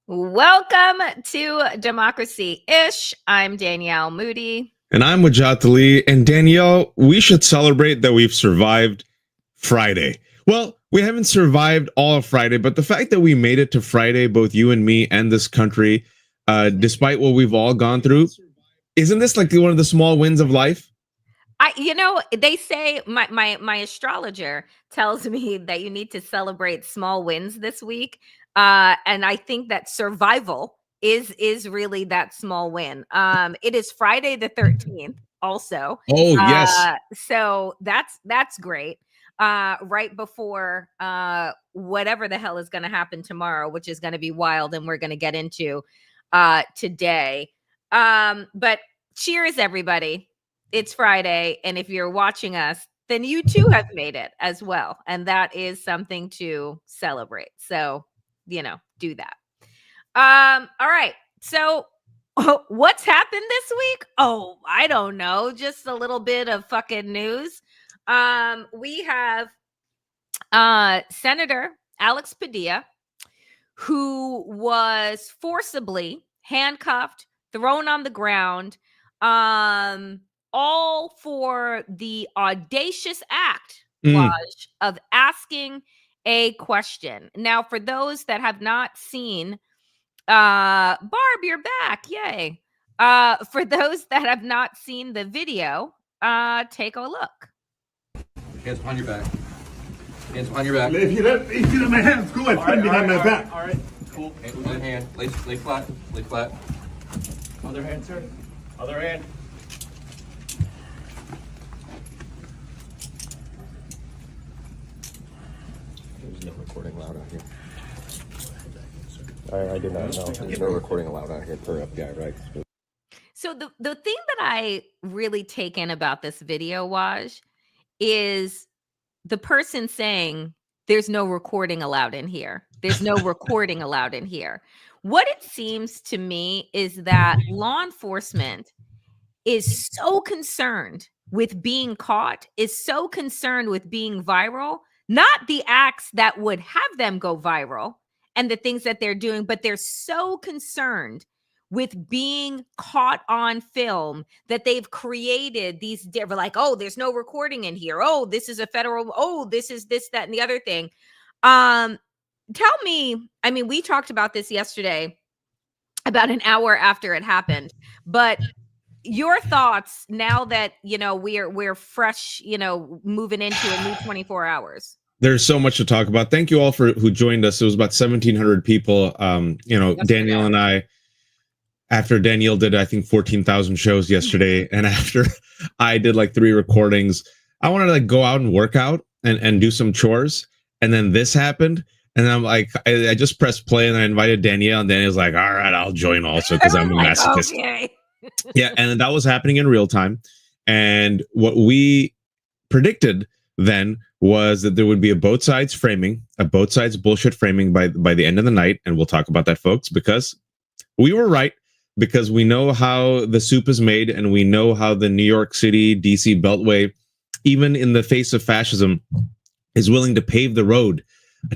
Welcome to Democracy-ish. I'm Danielle Moodie. And I'm Wajahat. And Danielle, we should celebrate that we've survived Friday. Well, we haven't survived all of Friday, but the fact that we made it to Friday, both you and me and this country, despite what we've all gone through, isn't this like one of the small wins of life? They say my astrologer tells me that you need to celebrate small wins this week. And I think that survival is really that small win. It is Friday the 13th also. Oh, yes. So that's great. Right before whatever the hell is going to happen tomorrow, which is going to be wild, and we're going to get into today. But cheers, everybody. It's Friday, and if you're watching us, then you too have made it as well, and that is something to celebrate. So, do that. All right. So, what's happened this week? Oh, I don't know. Just a little bit of fucking news. We have Senator Alex Padilla, who was forcibly handcuffed, thrown on the ground, all for the audacious act, Waj, of asking a question. Now, for those that have not seen, Barb, you're back. Yay. For those that have not seen the video, take a look. Hands behind your back. Hands behind your back. If you let my hands go and stand behind my back. All right. Cool. One hand. Lay flat. Lay flat. Other hand, sir. Other hand. There's no recording allowed out here. I did not know. There's no recording allowed out here per FBI, right? So the thing that I really take in about this video, Waj, is the person saying there's no recording allowed in here. There's no recording allowed in here. What it seems to me is that law enforcement is so concerned with being caught, is so concerned with being viral, not the acts that would have them go viral and the things that they're doing, but they're so concerned with being caught on film that they've created these, like, oh, there's no recording in here. Oh, this is a federal, oh, this is this, that, and the other thing. Tell me, I mean, we talked about this yesterday, about an hour after it happened, but your thoughts now that, we're fresh, moving into a new 24 hours. There's so much to talk about. Thank you all who joined us. It was about 1,700 people. Danielle and I, after Danielle did, I think 14,000 shows yesterday. And after I did like 3 recordings, I wanted to like go out and work out and do some chores. And then this happened. And I'm like, I just pressed play and I invited Danielle, and Danielle's like, all right, I'll join also because I'm a masochist. Okay. Yeah. And that was happening in real time. And what we predicted then was that there would be a both sides bullshit framing by the end of the night. And we'll talk about that, folks, because we were right, because we know how the soup is made, and we know how the New York City, DC Beltway, even in the face of fascism, is willing to pave the road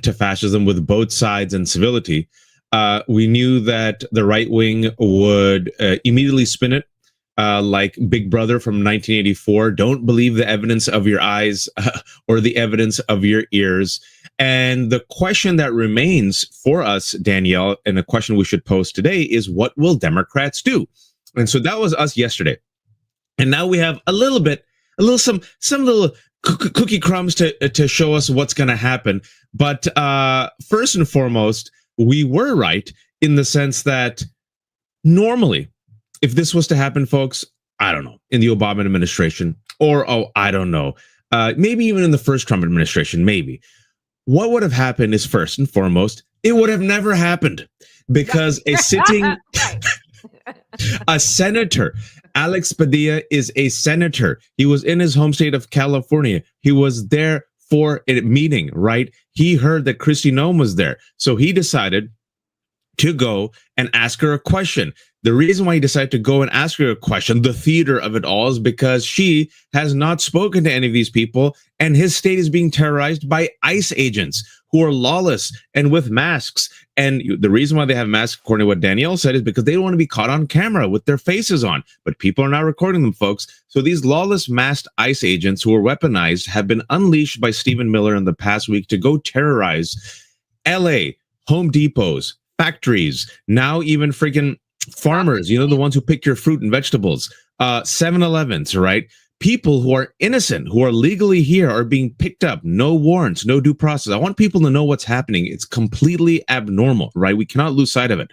to fascism with both sides and civility. We knew that the right wing would immediately spin it like Big Brother from 1984. Don't believe the evidence of your eyes or the evidence of your ears. And the question that remains for us, Danielle, and the question we should pose today is, what will Democrats do? And so that was us yesterday. And now we have some little cookie crumbs to show us what's going to happen. But first and foremost, we were right in the sense that normally, if this was to happen, folks, I don't know, in the Obama administration, or, I don't know, maybe even in the first Trump administration, maybe, what would have happened is, first and foremost, it would have never happened, because a senator, Alex Padilla is a senator. He was in his home state of California. He was there for a meeting, right? He heard that Kristi Noem was there. So he decided to go and ask her a question. The reason why he decided to go and ask her a question, the theater of it all, is because she has not spoken to any of these people, and his state is being terrorized by ICE agents who are lawless and with masks. And the reason why they have masks, according to what Danielle said, is because they don't want to be caught on camera with their faces on. But people are not recording them, folks. So these lawless masked ICE agents who are weaponized have been unleashed by Stephen Miller in the past week to go terrorize LA, Home Depots, factories, now even freaking farmers, the ones who pick your fruit and vegetables, 7-Elevens, right? People who are innocent, who are legally here, are being picked up. No warrants, no due process. I want people to know what's happening. It's completely abnormal, right? We cannot lose sight of it.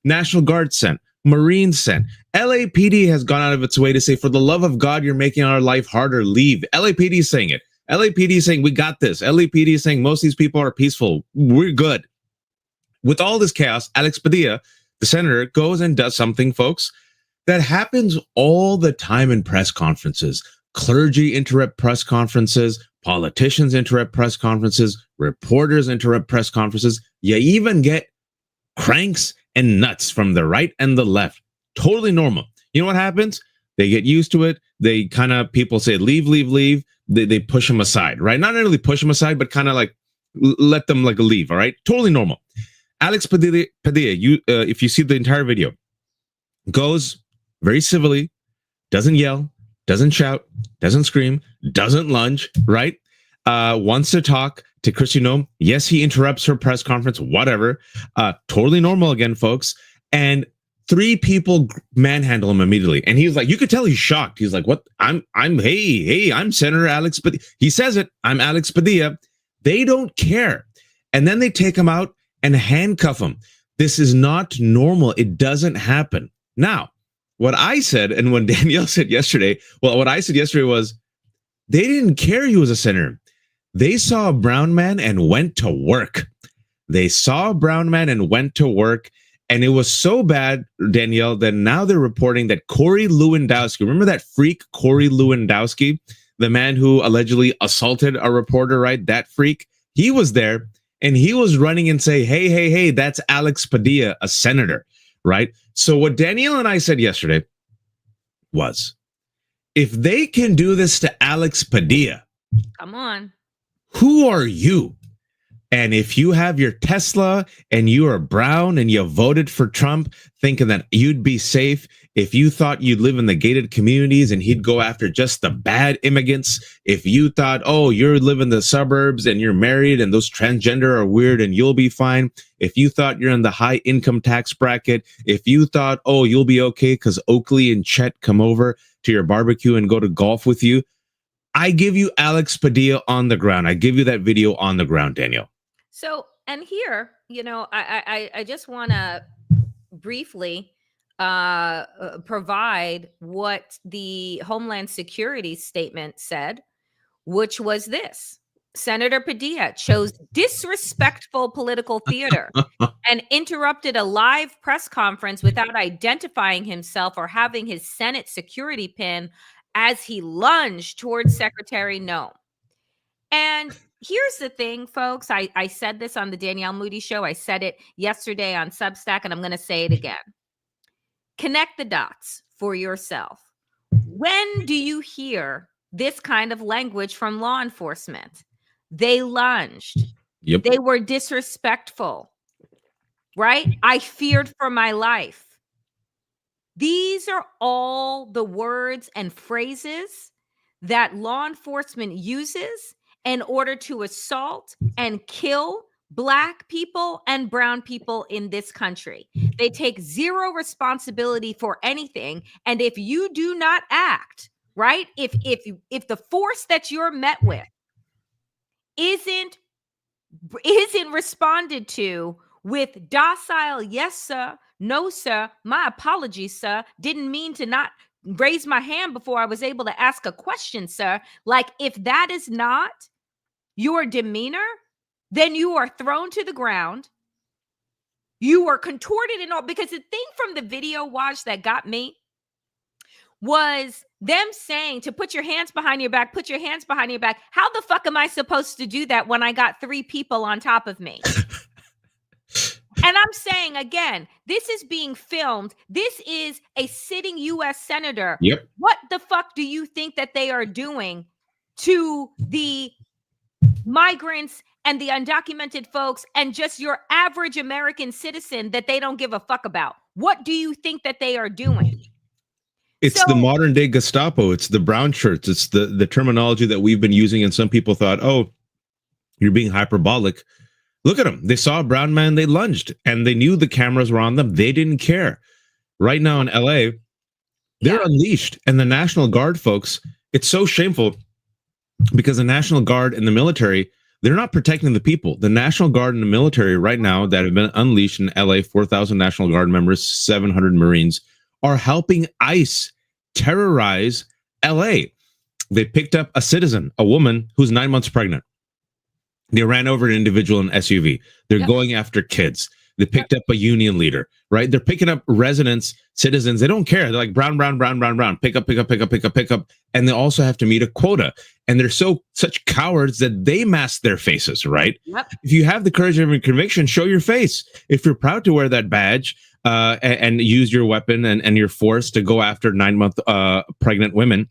National Guard sent, Marines sent. LAPD has gone out of its way to say, for the love of God, you're making our life harder. Leave. LAPD is saying it. LAPD is saying, we got this. LAPD is saying, most of these people are peaceful. We're good. With all this chaos, Alex Padilla, the senator, goes and does something, folks, that happens all the time in press conferences. Clergy interrupt press conferences, politicians interrupt press conferences, reporters interrupt press conferences. You even get cranks and nuts from the right and the left. Totally normal. You know what happens? They get used to it. They kind of, people say, leave, leave, leave. They push them aside, right? Not really push them aside, but kind of like let them like leave, all right? Totally normal. Alex Padilla, if you see the entire video, goes very civilly, doesn't yell, doesn't shout, doesn't scream, doesn't lunge, right? Wants to talk to Kristi Noem. Yes, he interrupts her press conference, whatever. Totally normal again, folks. And 3 people manhandle him immediately. And he's like, you could tell he's shocked. He's like, what? I'm Senator Alex Padilla. He says it, I'm Alex Padilla. They don't care. And then they take him out and handcuff him. This is not normal. It doesn't happen. Now, what I said, and when Danielle said yesterday, what I said yesterday was, they didn't care he was a senator. They saw a brown man and went to work. They saw a brown man and went to work. And it was so bad, Danielle, that now they're reporting that Corey Lewandowski, remember that freak Corey Lewandowski, the man who allegedly assaulted a reporter, right? That freak, he was there. And he was running and say, hey, that's Alex Padilla, a senator, right? So what Danielle and I said yesterday was, if they can do this to Alex Padilla, come on, who are you? And if you have your Tesla and you are brown and you voted for Trump thinking that you'd be safe, if you thought you'd live in the gated communities and he'd go after just the bad immigrants, if you thought, oh, you live in the suburbs and you're married and those transgender are weird and you'll be fine, if you thought you're in the high income tax bracket, if you thought, oh, you'll be okay because Oakley and Chet come over to your barbecue and go to golf with you, I give you Alex Padilla on the ground. I give you that video on the ground, Danielle. So, and here, I just want to briefly provide what the Homeland Security statement said, which was this: Senator Padilla chose disrespectful political theater and interrupted a live press conference without identifying himself or having his Senate security pin as he lunged towards Secretary Noem. And here's the thing, folks. I said this on the Danielle Moodie show. I said it yesterday on Substack, and I'm going to say it again. Connect the dots for yourself. When do you hear this kind of language from law enforcement? They lunged. Yep. They were disrespectful, right? I feared for my life. These are all the words and phrases that law enforcement uses in order to assault and kill Black people and brown people in this country. They take zero responsibility for anything. And if you do not act, right? If the force that you're met with isn't responded to with docile, yes, sir, no, sir, my apologies, sir, didn't mean to not raise my hand before I was able to ask a question, sir. Like, if that is not your demeanor, then you are thrown to the ground. You are contorted and all. Because the thing from the video, Waj, that got me was them saying to put your hands behind your back, put your hands behind your back. How the fuck am I supposed to do that when I got 3 people on top of me? And I'm saying again, this is being filmed. This is a sitting U.S. senator. Yep. What the fuck do you think that they are doing to the migrants and the undocumented folks and just your average American citizen that they don't give a fuck about? What do you think that they are doing? It's the modern day Gestapo. It's the brown shirts. It's the terminology that we've been using. And some people thought, oh, you're being hyperbolic. Look at them. They saw a brown man, they lunged, and they knew the cameras were on them. They didn't care. Right now in LA, they're unleashed. And the National Guard folks, it's so shameful because the National Guard and the military, they're not protecting the people. The National Guard and the military right now that have been unleashed in LA, 4,000 National Guard members, 700 Marines, are helping ICE terrorize LA. They picked up a citizen, a woman who's 9 months pregnant. They ran over an individual in an SUV. They're going after kids. They picked up a union leader, right? They're picking up residents, citizens. They don't care. They're like brown. Pick up. And they also have to meet a quota. And they're such cowards that they mask their faces, right? Yep. If you have the courage of your conviction, show your face. If you're proud to wear that badge and use your weapon and your force to go after 9-month pregnant women,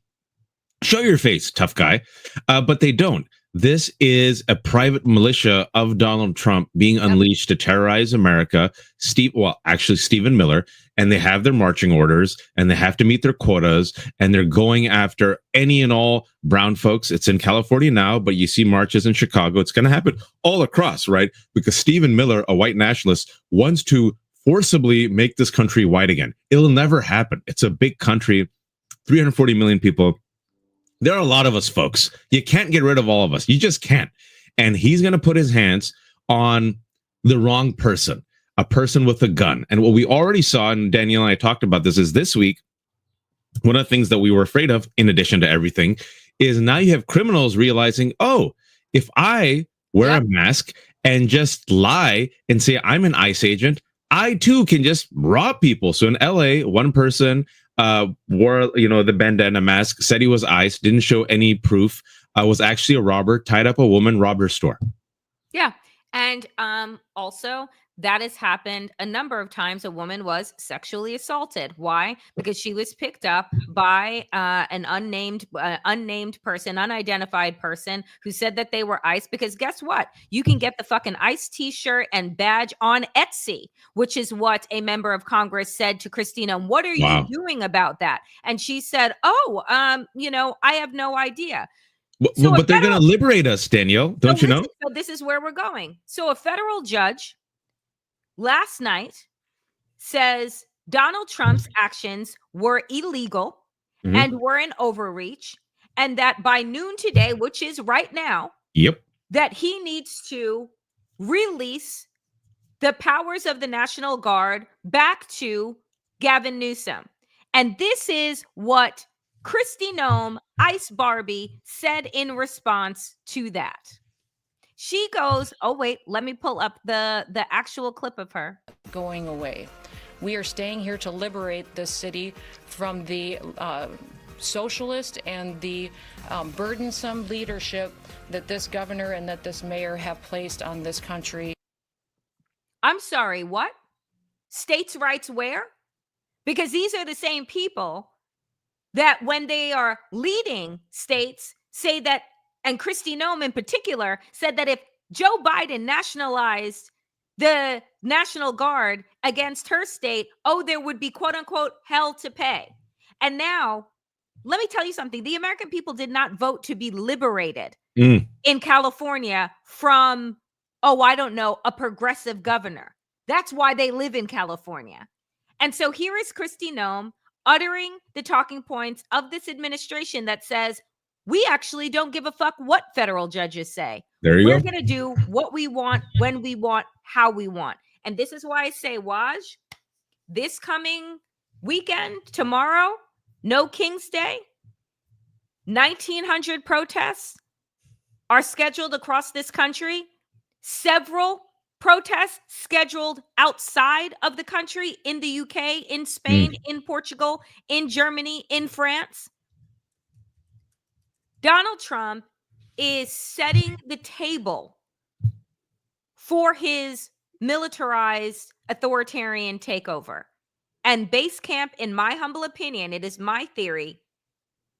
show your face, tough guy. But they don't. This is a private militia of Donald Trump being unleashed to terrorize America. Stephen Miller, and they have their marching orders and they have to meet their quotas and they're going after any and all brown folks. It's in California now, but you see marches in Chicago. It's going to happen all across, right? Because Stephen Miller, a white nationalist, wants to forcibly make this country white again. It'll never happen. It's a big country, 340 million people. There are a lot of us, folks. You can't get rid of all of us. You just can't. And he's going to put his hands on the wrong person, a person with a gun. And what we already saw, and Danielle and I talked about this week, one of the things that we were afraid of, in addition to everything, is now you have criminals realizing, oh, if I wear a mask and just lie and say I'm an ICE agent, I too can just rob people. So in LA, one person wore, the bandana mask, said he was ICE, didn't show any proof, was actually a robber, tied up a woman, robbed her store. Yeah. And also, that has happened a number of times. A woman was sexually assaulted. Why? Because she was picked up by an unnamed person, unidentified person who said that they were ICE. Because guess what? You can get the fucking ICE t-shirt and badge on Etsy, which is what a member of Congress said to Christina. What are you doing about that? And she said, I have no idea. But they're going to liberate us, Danielle. Don't you know? So this is where we're going. So a federal judge last night says Donald Trump's actions were illegal and were an overreach, and that by noon today, which is right now, that he needs to release the powers of the National Guard back to Gavin Newsom. And this is what Kristi Noem, Ice Barbie, said in response to that. She goes, oh, wait, let me pull up the actual clip of her. Going away. We are staying here to liberate this city from the socialist and the burdensome leadership that this governor and that this mayor have placed on this country. I'm sorry, what? States' rights where? Because these are the same people that when they are leading states say that, and Kristi Noem in particular said that if Joe Biden nationalized the National Guard against her state, there would be quote unquote hell to pay. And now, let me tell you something. The American people did not vote to be liberated in California from, a progressive governor. That's why they live in California. And so here is Kristi Noem uttering the talking points of this administration that says, we actually don't give a fuck what federal judges say. We're going to do what we want, when we want, how we want. And this is why I say, Waj, this coming weekend, tomorrow, no King's Day, 1,900 protests are scheduled across this country. Several protests scheduled outside of the country, in the UK, in Spain, in Portugal, in Germany, in France. Donald Trump is setting the table for his militarized authoritarian takeover. And base camp, in my humble opinion, it is my theory,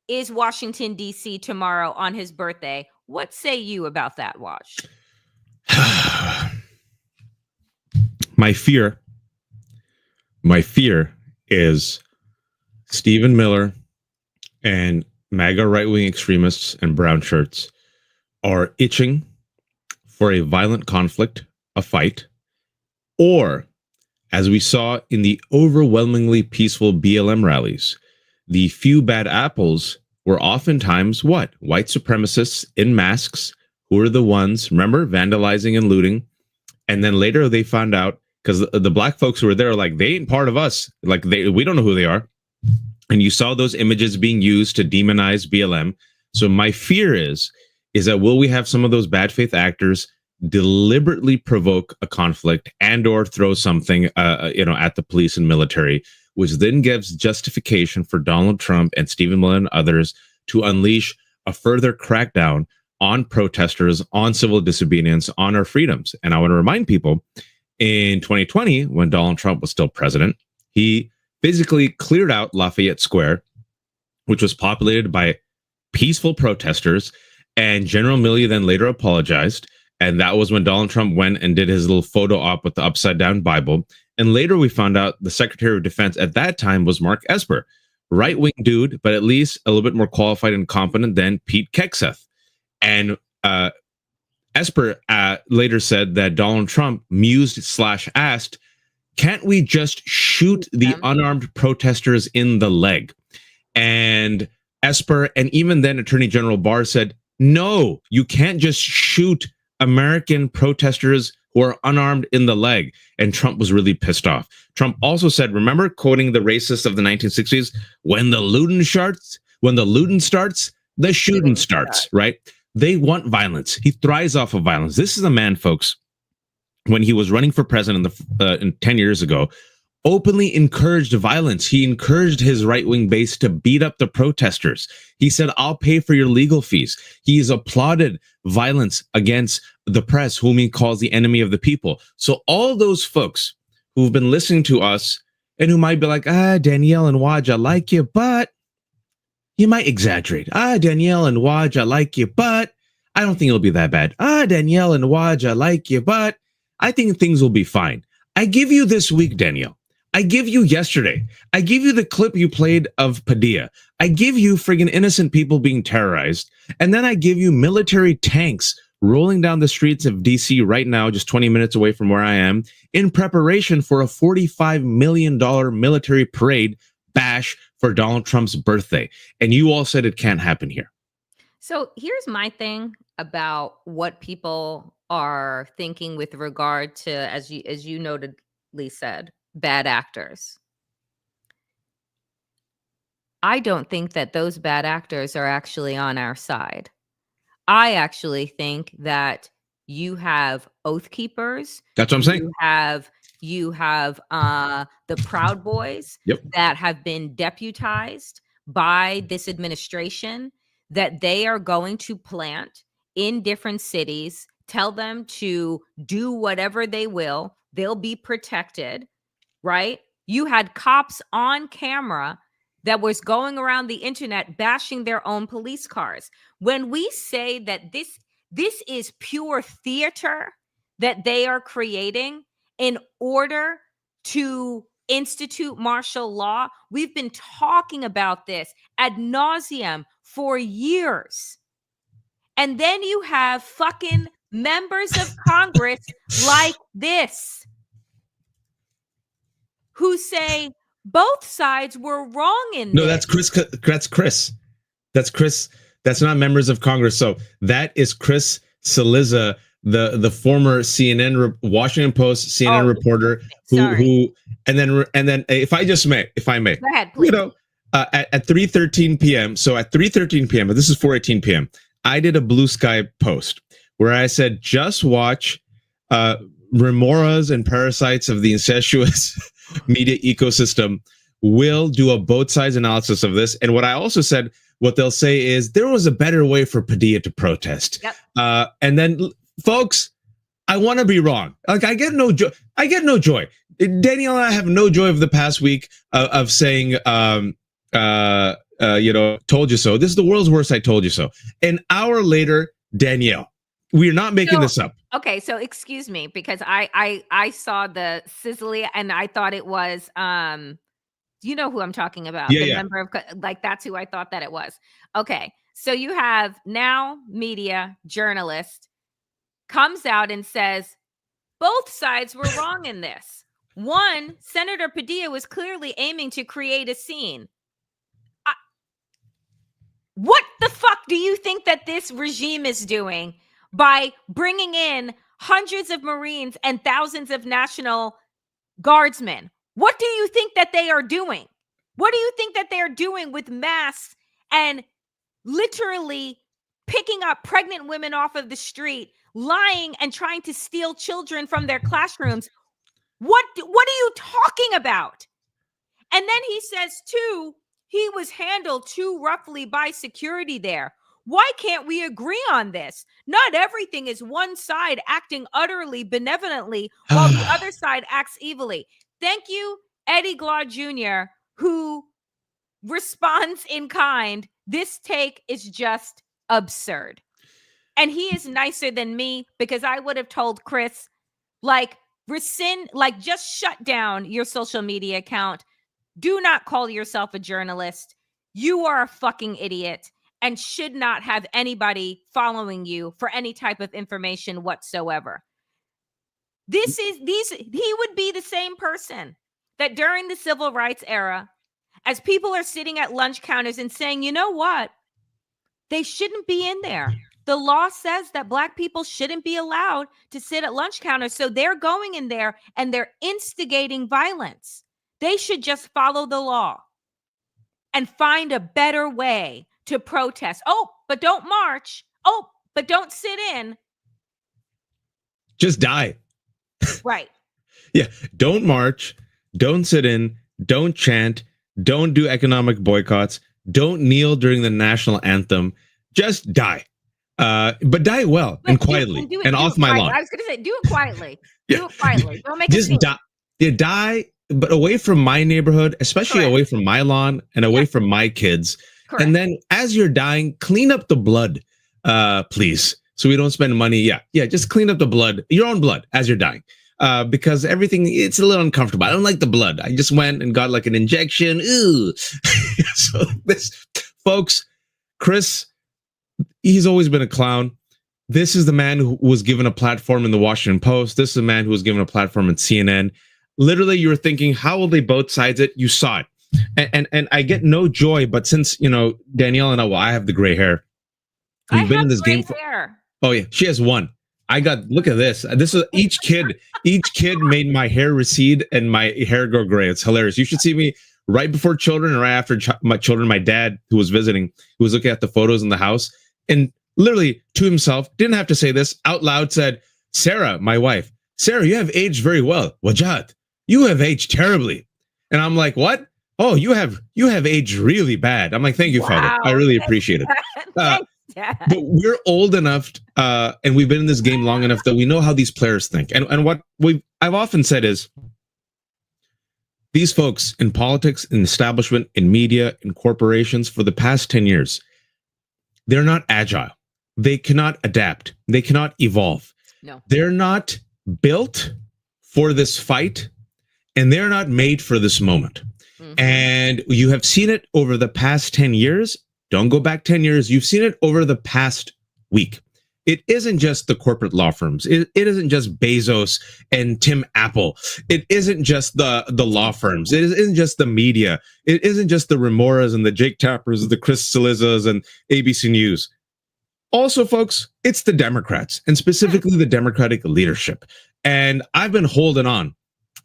is Washington, D.C. tomorrow on his birthday. What say you about that, Wash? My fear is Stephen Miller and MAGA right-wing extremists and brown shirts are itching for a violent conflict, a fight, or, as we saw in the overwhelmingly peaceful BLM rallies, the few bad apples were oftentimes what? White supremacists in masks who are the ones, remember, vandalizing and looting. And then later they found out, because the black folks who were there are like, they ain't part of us. Like, we don't know who they are. And you saw those images being used to demonize BLM. So my fear is that will we have some of those bad faith actors deliberately provoke a conflict and or throw something at the police and military, which then gives justification for Donald Trump and Stephen Miller and others to unleash a further crackdown on protesters, on civil disobedience, on our freedoms. And I want to remind people, in 2020, when Donald Trump was still president, he physically cleared out Lafayette Square, which was populated by peaceful protesters, and General Milley then later apologized. And that was when Donald Trump went and did his little photo op with the upside down Bible. And later we found out the Secretary of Defense at that time was Mark Esper, right-wing dude, but at least a little bit more qualified and competent than Pete Hegseth. And Esper later said that Donald Trump mused/asked, can't we just shoot the unarmed protesters in the leg? And Esper and even then Attorney General Barr said, no, you can't just shoot American protesters who are unarmed in the leg. And Trump was really pissed off. Trump also said, remember, quoting the racists of the 1960s, when the looting starts, the shooting starts, right? They want violence. He thrives off of violence. This is a man, folks, when he was running for president 10 years ago, openly encouraged violence. He encouraged his right-wing base to beat up the protesters. He said, I'll pay for your legal fees. He's applauded violence against the press, whom he calls the enemy of the people. So all those folks who've been listening to us and who might be like, Danielle and Waj, I like you, but you might exaggerate. Danielle and Waj, I like you, but I don't think it'll be that bad. Danielle and Waj, I like you, but I think things will be fine. I give you this week, Danielle. I give you yesterday. I give you the clip you played of Padilla. I give you friggin' innocent people being terrorized. And then I give you military tanks rolling down the streets of DC right now, just 20 minutes away from where I am, in preparation for a $45 million military parade bash for Donald Trump's birthday. And you all said it can't happen here. So here's my thing about what people are thinking with regard to, as you notedly said, bad actors. I don't think that those bad actors are actually on our side. I actually think that you have Oath Keepers. That's what I'm saying. You have the Proud Boys that have been deputized by this administration, that they are going to plant in different cities, tell them to do whatever they will. They'll be protected, right? You had cops on camera that was going around the internet bashing their own police cars. When we say that this is pure theater that they are creating in order to institute martial law, we've been talking about this ad nauseum for years. And then you have fucking members of Congress like this who say both sides were wrong in this. No, that's Chris. That's Chris. That's not members of Congress. So that is Chris Cillizza, the former CNN, Washington Post CNN reporter who, and then if I may, go ahead, please. At 3:13 p.m. So at 3:13 p.m., but this is 4:18 p.m. I did a Blue Sky post where I said, just watch remoras and parasites of the incestuous media ecosystem will do a both sides analysis of this. And what I also said, what they'll say is there was a better way for Padilla to protest. Yep. And then, folks, I want to be wrong. Like I get no joy. I get no joy. Danielle and I have no joy of the past week of saying, told you so. This is the world's worst. I told you so. An hour later, Danielle, we're not making this up. Okay, so excuse me because I saw the sizzly and I thought it was you know who I'm talking about? Yeah, the yeah. member of like that's who I thought that it was. Okay, so you have now media journalist comes out and says both sides were wrong in this. One, Senator Padilla was clearly aiming to create a scene. What the fuck do you think that this regime is doing by bringing in hundreds of Marines and thousands of National Guardsmen? What do you think that they are doing? What do you think that they are doing with masks and literally picking up pregnant women off of the street, lying and trying to steal children from their classrooms? What are you talking about? And then he says, too, he was handled too roughly by security there. Why can't we agree on this? Not everything is one side acting utterly benevolently while the other side acts evilly. Thank you, Eddie Glaw Jr., who responds in kind. This take is just absurd. And he is nicer than me because I would have told Chris, like, rescind, like, just shut down your social media account. Do not call yourself a journalist. You are a fucking idiot and should not have anybody following you for any type of information whatsoever. He would be the same person that during the civil rights era, as people are sitting at lunch counters and saying, you know what? They shouldn't be in there. The law says that Black people shouldn't be allowed to sit at lunch counters. So they're going in there and they're instigating violence. They should just follow the law and find a better way to protest. Oh, but don't march. Oh, but don't sit in. Just die. Right. Yeah. Don't march. Don't sit in. Don't chant. Don't do economic boycotts. Don't kneel during the national anthem. Just die. But die well and quietly and off my lawn. I was going to say, do it quietly. Yeah. Do it quietly. Don't make just a scene. die. Yeah, die, but away from my neighborhood, especially Correct. away from my lawn and away from my kids. Correct. And then as you're dying, clean up the blood, please. So we don't spend money. Yeah. Just clean up the blood, your own blood as you're dying. Because everything, it's a little uncomfortable. I don't like the blood. I just went and got like an injection. Ooh. So this, folks, Chris, he's always been a clown. This is the man who was given a platform in the Washington Post. This is the man who was given a platform at CNN. Literally, you were thinking, how will they both sides it? You saw it. And I get no joy, but since, Danielle and I have the gray hair. We've been in this game for, oh yeah, she has one. Look at this. This is each kid made my hair recede and my hair go gray. It's hilarious. You should see me right before children and right after my children. My dad, who was visiting, who was looking at the photos in the house and literally to himself, didn't have to say this out loud, said, Sarah, my wife, Sarah, you have aged very well. Wajahat, you have aged terribly. And I'm like, what? Oh, you have aged really bad. I'm like, thank you, Father. I really appreciate it. But we're old enough and we've been in this game long enough that we know how these players think. And what I've often said is these folks in politics, in establishment, in media, in corporations for the past 10 years, they're not agile. They cannot adapt. They cannot evolve. No. They're not built for this fight and they're not made for this moment. Mm-hmm. And you have seen it over the past 10 years. Don't go back 10 years. You've seen it over the past week. It isn't just the corporate law firms. It isn't just Bezos and Tim Apple. It isn't just the law firms. It isn't just the media. It isn't just the Remoras and the Jake Tappers, the Chris Cillizas and ABC News. Also, folks, it's the Democrats and specifically the Democratic leadership. And I've been holding on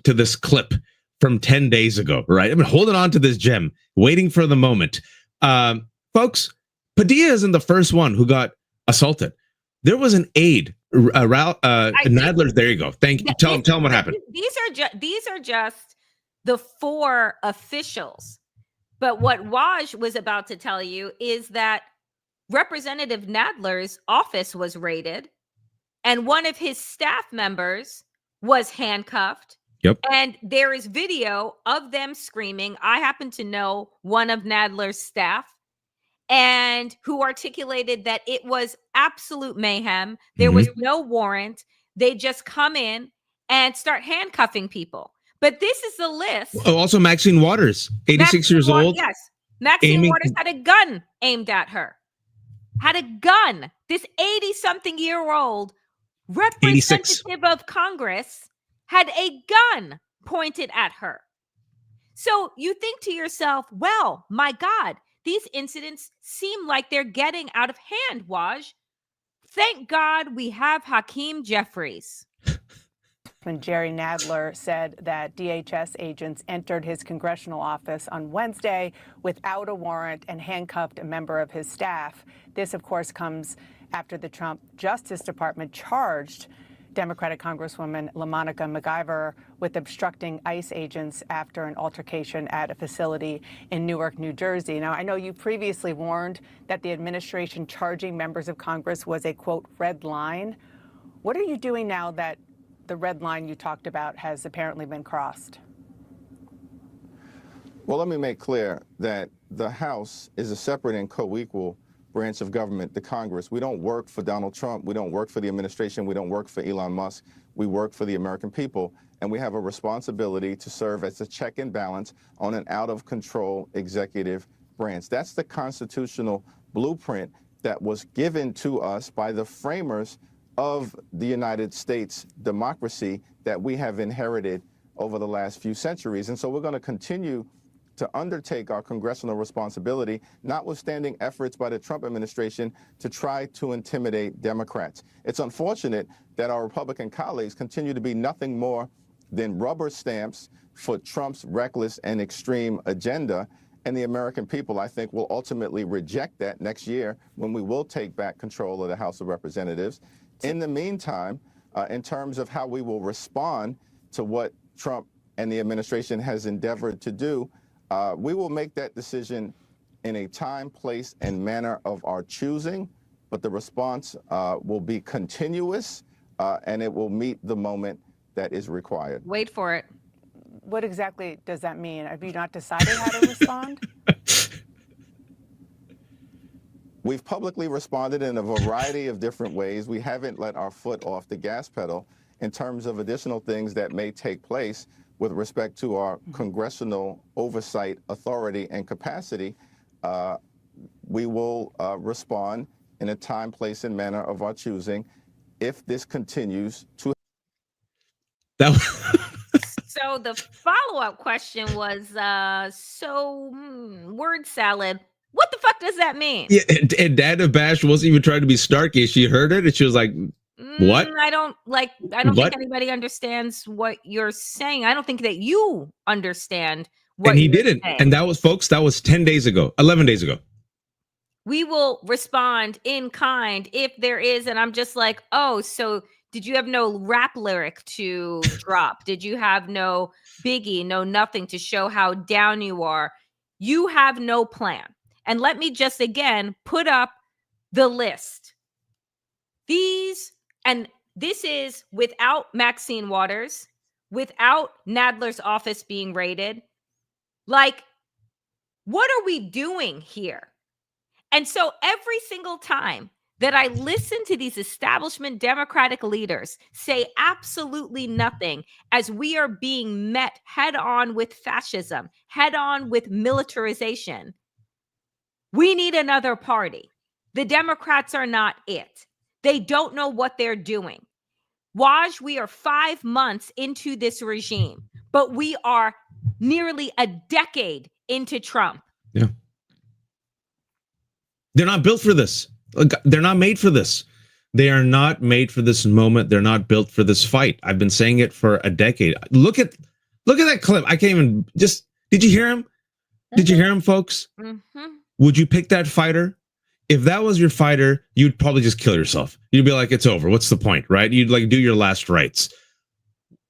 to this clip from 10 days ago, right? I've been holding on to this gem, waiting for the moment. Folks, Padilla isn't the first one who got assaulted. There was an aide, Nadler. There you go. Thank you. Tell them what happened. These are just the four officials. But what Waj was about to tell you is that Representative Nadler's office was raided. and one of his staff members was handcuffed. Yep. And there is video of them screaming. I happen to know one of Nadler's staff, and who articulated that it was absolute mayhem. There was no warrant. They just come in and start handcuffing people. But this is the list. Oh, also Maxine Waters, 86 years old. Yes. Maxine Waters had a gun aimed at her. Had a gun. This 80-something-year-old representative of Congress had a gun pointed at her. So you think to yourself, well, my God, these incidents seem like they're getting out of hand, Waj. Thank God we have Hakeem Jeffries. When Jerry Nadler said that DHS agents entered his congressional office on Wednesday without a warrant and handcuffed a member of his staff. This, of course, comes after the Trump Justice Department charged Democratic Congresswoman LaMonica MacIver with obstructing ICE agents after an altercation at a facility in Newark, New Jersey. Now, I know you previously warned that the administration charging members of Congress was a, quote, red line. What are you doing now that the red line you talked about has apparently been crossed? Well, let me make clear that the House is a separate and co-equal branch of government, the Congress. We don't work for Donald Trump. We don't work for the administration. We don't work for Elon Musk. We work for the American people. And we have a responsibility to serve as a check and balance on an out-of-control executive branch. That's the constitutional blueprint that was given to us by the framers of the United States democracy that we have inherited over the last few centuries. And so we're going to continue to undertake our congressional responsibility, notwithstanding efforts by the Trump administration to try to intimidate Democrats. It's unfortunate that our Republican colleagues continue to be nothing more than rubber stamps for Trump's reckless and extreme agenda. And the American people, I think, will ultimately reject that next year when we will take back control of the House of Representatives. In the meantime, in terms of how we will respond to what Trump and the administration has endeavored to do, we will make that decision in a time, place, and manner of our choosing, but the response will be continuous and it will meet the moment that is required. Wait for it. What exactly does that mean? Have you not decided how to respond? We've publicly responded in a variety of different ways. We haven't let our foot off the gas pedal in terms of additional things that may take place with respect to our congressional oversight authority and capacity. We will respond in a time, place, and manner of our choosing if this continues to. So the follow-up question was, word salad. What the fuck does that mean? Yeah, and Dana Bash wasn't even trying to be snarky. She heard it and she was like, what? I don't think anybody understands what you're saying. I don't think that you understand what and he you're didn't. saying. And that was, folks, that was 10 days ago, 11 days ago. We will respond in kind if there is. And I'm just like, oh, so did you have no rap lyric to drop? Did you have no Biggie, no nothing to show how down you are? You have no plan. And let me just again put up the list. This is without Maxine Waters, without Nadler's office being raided. Like, what are we doing here? And so every single time that I listen to these establishment Democratic leaders say absolutely nothing as we are being met head on with fascism, head on with militarization, we need another party. The Democrats are not it. They don't know what they're doing. Waj, we are 5 months into this regime, but we are nearly a decade into Trump. Yeah. They're not built for this. They're not made for this. They are not made for this moment. They're not built for this fight. I've been saying it for a decade. Look at that clip. I can't even just, did you hear him? Did you hear him, folks? Mm-hmm. Would you pick that fighter? If that was your fighter, you'd probably just kill yourself. You'd be like, it's over. What's the point, right? You'd like do your last rites.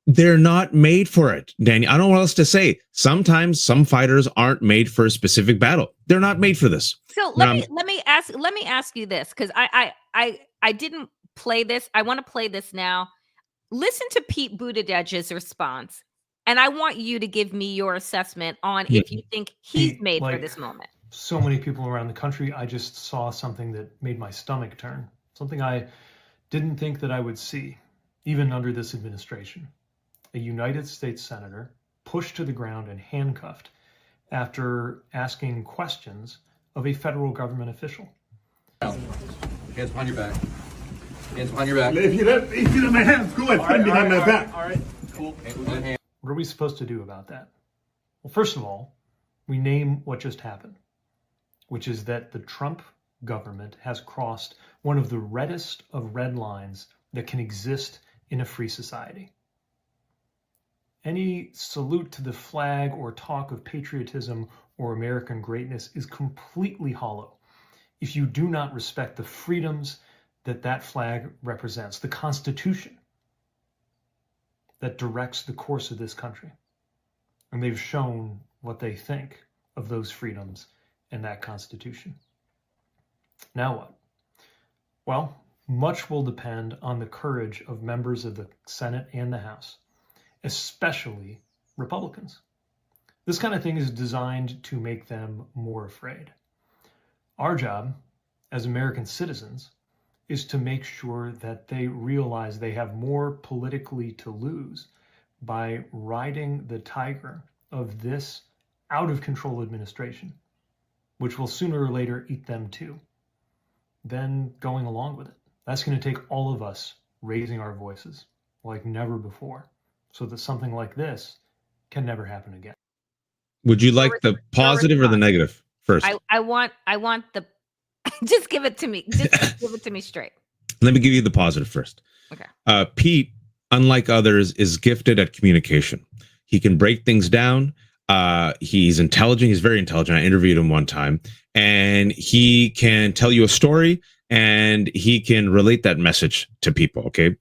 They're not made for it, Danny. I don't know what else to say. Sometimes some fighters aren't made for a specific battle. They're not made for this. So let me ask you this, because I didn't play this. I want to play this now. Listen to Pete Buttigieg's response, and I want you to give me your assessment on if you think he's Pete, made for like, this moment. So many people around the country, I just saw something that made my stomach turn. Something I didn't think that I would see, even under this administration. A United States senator pushed to the ground and handcuffed after asking questions of a federal government official. Hands behind your back. Hands behind your back. If you let my hands go and stand behind my back. All right. Cool. Hand. What are we supposed to do about that? Well, first of all, we name what just happened, which is that the Trump government has crossed one of the reddest of red lines that can exist in a free society. Any salute to the flag or talk of patriotism or American greatness is completely hollow if you do not respect the freedoms that that flag represents, the Constitution that directs the course of this country. And they've shown what they think of those freedoms and that Constitution. Now what? Well, much will depend on the courage of members of the Senate and the House, especially Republicans. This kind of thing is designed to make them more afraid. Our job as American citizens is to make sure that they realize they have more politically to lose by riding the tiger of this out-of-control administration, which will sooner or later eat them too, than going along with it. That's going to take all of us raising our voices like never before, so that something like this can never happen again. Would you like the positive or the negative first? I want the just give it to me. Just give it to me straight. Let me give you the positive first. Okay. Pete, unlike others, is gifted at communication. He can break things down. He's intelligent. He's very intelligent. I interviewed him one time, and he can tell you a story, and he can relate that message to people. Okay,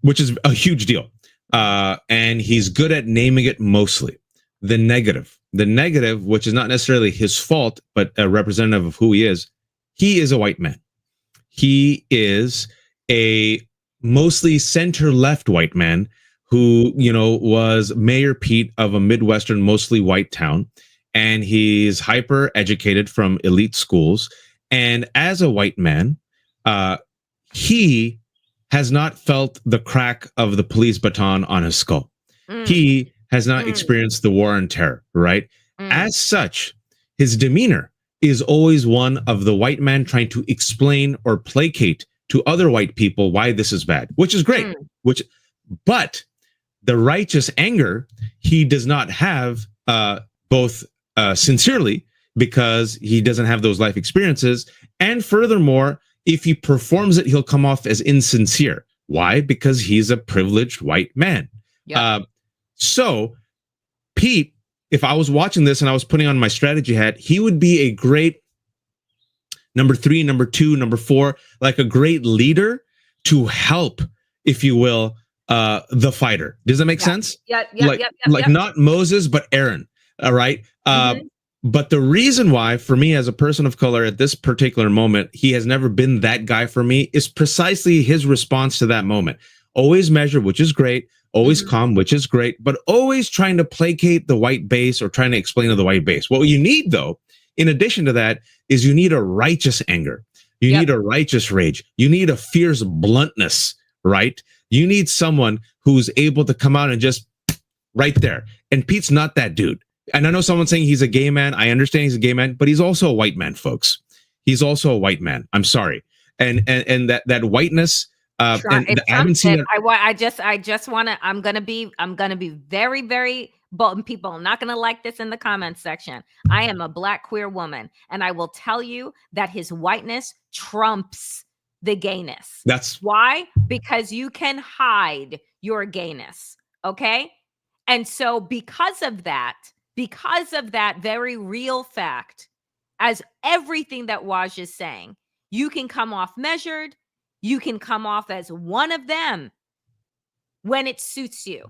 which is a huge deal. And he's good at naming it mostly. The negative, which is not necessarily his fault, but a representative of who he is a white man. He is a mostly center-left white man who, was Mayor Pete of a Midwestern, mostly white town. And he's hyper educated from elite schools. And as a white man, he has not felt the crack of the police baton on his skull. He has not experienced the war on terror, right? As such, his demeanor is always one of the white man trying to explain or placate to other white people why this is bad, which is great. But the righteous anger he does not have, both sincerely, because he doesn't have those life experiences, and furthermore, if he performs it, he'll come off as insincere. Why? Because he's a privileged white man. Yep. So Pete, if I was watching this and I was putting on my strategy hat, he would be a great number 3, number 2, number 4, like a great leader to help, if you will, the fighter. Does that make sense? Yeah. Not Moses, but Aaron. All right. But the reason why, for me as a person of color at this particular moment, he has never been that guy for me is precisely his response to that moment. Always measure, which is great. Always calm, which is great, but always trying to placate the white base or trying to explain to the white base. What you need, though, in addition to that, is you need a righteous anger. You need a righteous rage. You need a fierce bluntness, right? You need someone who's able to come out and just right there. And Pete's not that dude. And I know someone's saying he's a gay man. I understand he's a gay man, but he's also a white man, folks. He's also a white man. I'm sorry. And that whiteness. And I haven't seen it. I just want to. I'm gonna be very, very bold. And people are not gonna like this in the comments section. I am a Black queer woman, and I will tell you that his whiteness trumps the gayness. That's why, because you can hide your gayness. Okay, and so because of that very real fact, as everything that Waj is saying, you can come off measured. You can come off as one of them when it suits you.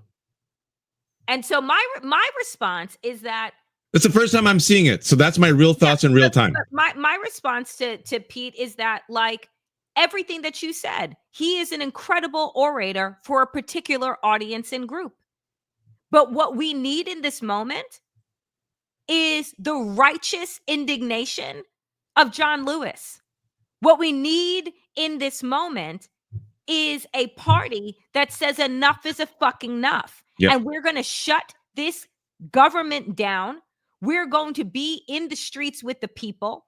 And so my response is that it's the first time I'm seeing it. So that's my real thoughts in real time. My response to Pete is that, like, everything that you said. He is an incredible orator for a particular audience and group. But what we need in this moment is the righteous indignation of John Lewis. What we need in this moment is a party that says enough is a fucking enough. Yep. And we're going to shut this government down. We're going to be in the streets with the people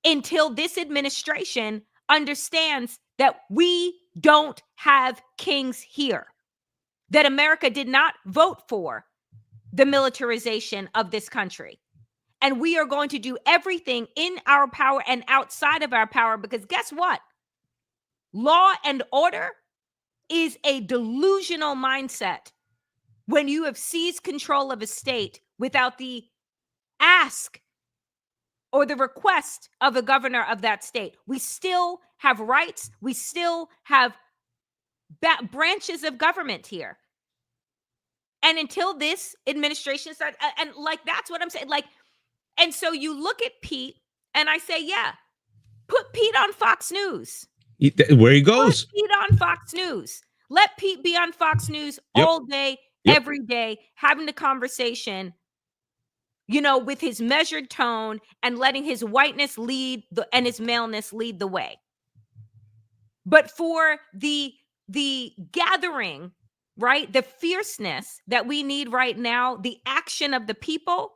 until this administration understands that we don't have kings here, that America did not vote for the militarization of this country. And we are going to do everything in our power and outside of our power, because guess what? Law and order is a delusional mindset when you have seized control of a state without the ask or the request of a governor of that state. We still have rights. We still have branches of government here. And until this administration starts, and like, that's what I'm saying. Like, and so you look at Pete and I say, yeah, put Pete on Fox News. Where he goes. Put Pete on Fox News. Let Pete be on Fox News all day, every day, having the conversation, you know, with his measured tone and letting his whiteness lead and his maleness lead the way. But for the gathering, right, the fierceness that we need right now, the action of the people,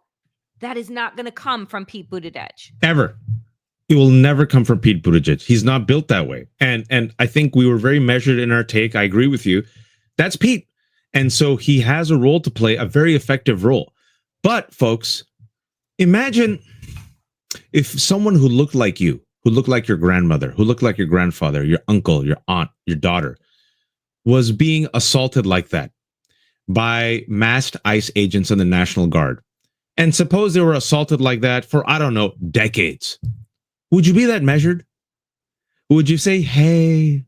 that is not going to come from Pete Buttigieg. Ever. It will never come from Pete Buttigieg. He's not built that way. And I think we were very measured in our take. I agree with you. That's Pete. And so he has a role to play, a very effective role. But folks, imagine if someone who looked like you, who looked like your grandmother, who looked like your grandfather, your uncle, your aunt, your daughter, was being assaulted like that by masked ICE agents in the National Guard. And suppose they were assaulted like that for, I don't know, decades. Would you be that measured? Would you say, hey,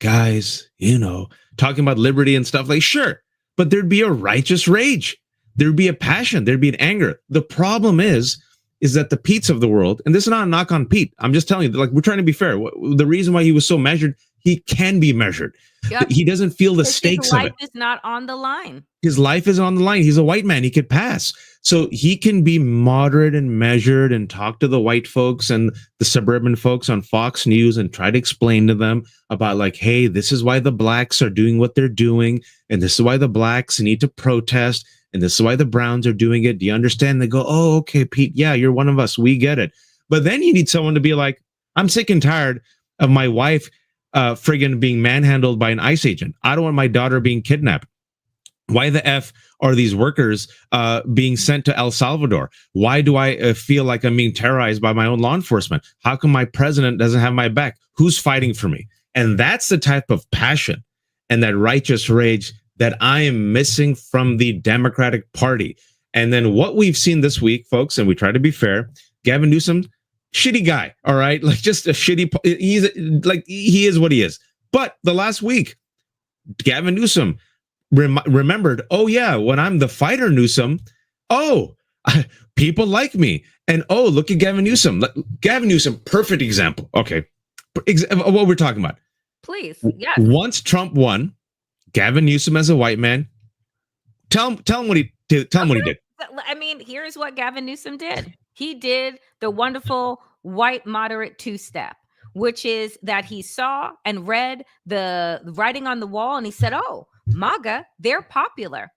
guys, you know, talking about liberty and stuff, like, sure, but there'd be a righteous rage. There'd be a passion. There'd be an anger. The problem is that the Petes of the world, and this is not a knock on Pete. I'm just telling you, like, we're trying to be fair. The reason why he was so measured, he can be measured. Yep. He doesn't feel the stakes of it. His life is not on the line. His life is on the line. He's a white man. He could pass. So he can be moderate and measured and talk to the white folks and the suburban folks on Fox News and try to explain to them about, like, hey, this is why the blacks are doing what they're doing. And this is why the blacks need to protest. And this is why the Browns are doing it. Do you understand? They go, oh, okay, Pete. Yeah, you're one of us. We get it. But then you need someone to be like, I'm sick and tired of my wife friggin' being manhandled by an ICE agent. I don't want my daughter being kidnapped. Why the F are these workers being sent to El Salvador? Why do I feel like I'm being terrorized by my own law enforcement? How come my president doesn't have my back? Who's fighting for me? And that's the type of passion and that righteous rage that I am missing from the Democratic Party. And then what we've seen this week, folks, and we try to be fair, Gavin Newsom, shitty guy, all right? Like, just a shitty, he is what he is. But the last week, Gavin Newsom remembered, oh yeah, when I'm the fighter Newsom, people like me. And look at Gavin Newsom. Gavin Newsom, perfect example. Okay, what we're talking about. Please, yes. Once Trump won, Gavin Newsom as a white man, tell him what he did. Tell him what he did. I mean, here's what Gavin Newsom did. He did the wonderful white moderate two-step, which is that he saw and read the writing on the wall and he said, oh, MAGA, they're popular.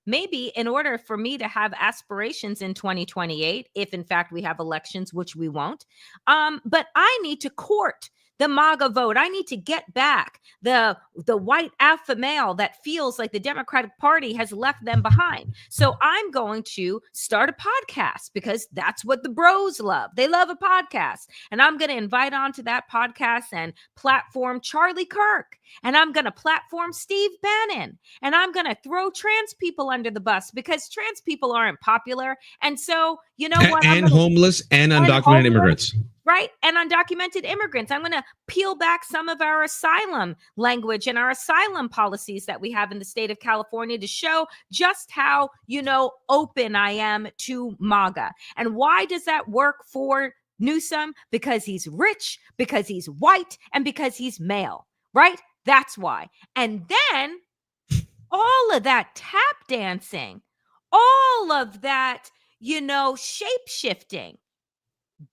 Maybe in order for me to have aspirations in 2028, if in fact we have elections, which we won't, but I need to court the MAGA vote. I need to get back the white alpha male that feels like the Democratic Party has left them behind. So I'm going to start a podcast because that's what the bros love. They love a podcast. And I'm going to invite onto that podcast and platform Charlie Kirk. And I'm going to platform Steve Bannon. And I'm going to throw trans people under the bus because trans people aren't popular. And so, you know what? And homeless and undocumented immigrants. Right? And undocumented immigrants. I'm going to peel back some of our asylum language and our asylum policies that we have in the state of California to show just how, open I am to MAGA. And why does that work for Newsom because he's rich, because he's white, and because he's male, right? That's why. And then all of that tap dancing, all of that, shape shifting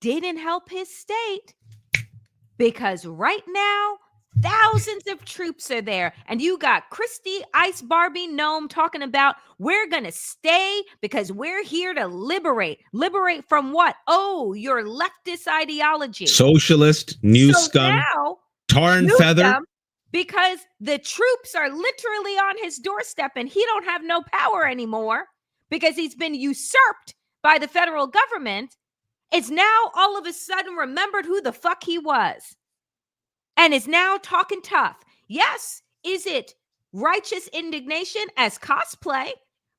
didn't help his state, because right now, thousands of troops are there. And you got Christy Ice Barbie Gnome talking about, we're going to stay because we're here to liberate. Liberate from what? Oh, your leftist ideology. Socialist, new scum, now, tar and feather. Because the troops are literally on his doorstep and he don't have no power anymore because he's been usurped by the federal government. It's now all of a sudden remembered who the fuck he was and is now talking tough. Yes, is it righteous indignation as cosplay?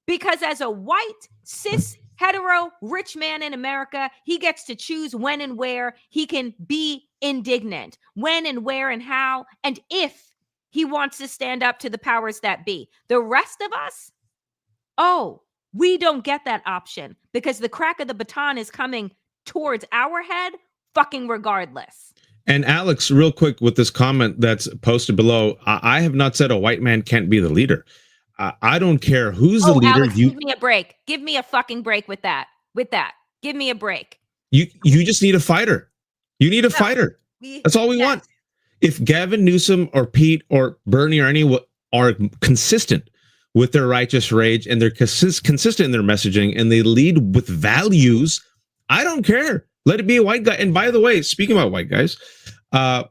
Because as a white, cis, hetero, rich man in America, he gets to choose when and where he can be indignant, when and where and how, and if he wants to stand up to the powers that be. The rest of us, we don't get that option because the crack of the baton is coming towards our head fucking regardless. And Alex, real quick with this comment that's posted below, I have not said a white man can't be the leader. I don't care who's the leader. Alex, give me a break. Give me a fucking break with that. Give me a break. You just need a fighter. You need a fighter. That's all we want. If Gavin Newsom or Pete or Bernie or anyone are consistent with their righteous rage and they're consistent in their messaging and they lead with values, I don't care. Let it be a white guy. And by the way, speaking about white guys,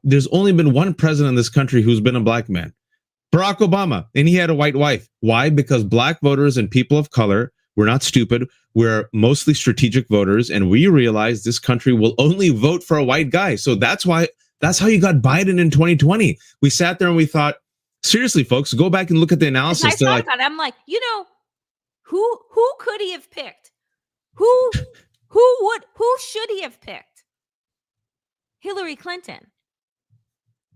there's only been one president in this country who's been a black man, Barack Obama, and he had a white wife. Why? Because black voters and people of color, we're not stupid. We're mostly strategic voters, and we realize this country will only vote for a white guy. So that's how you got Biden in 2020. We sat there and we thought, seriously, folks, go back and look at the analysis. I thought about it. I'm like, who could he have picked? Who should he have picked? Hillary Clinton.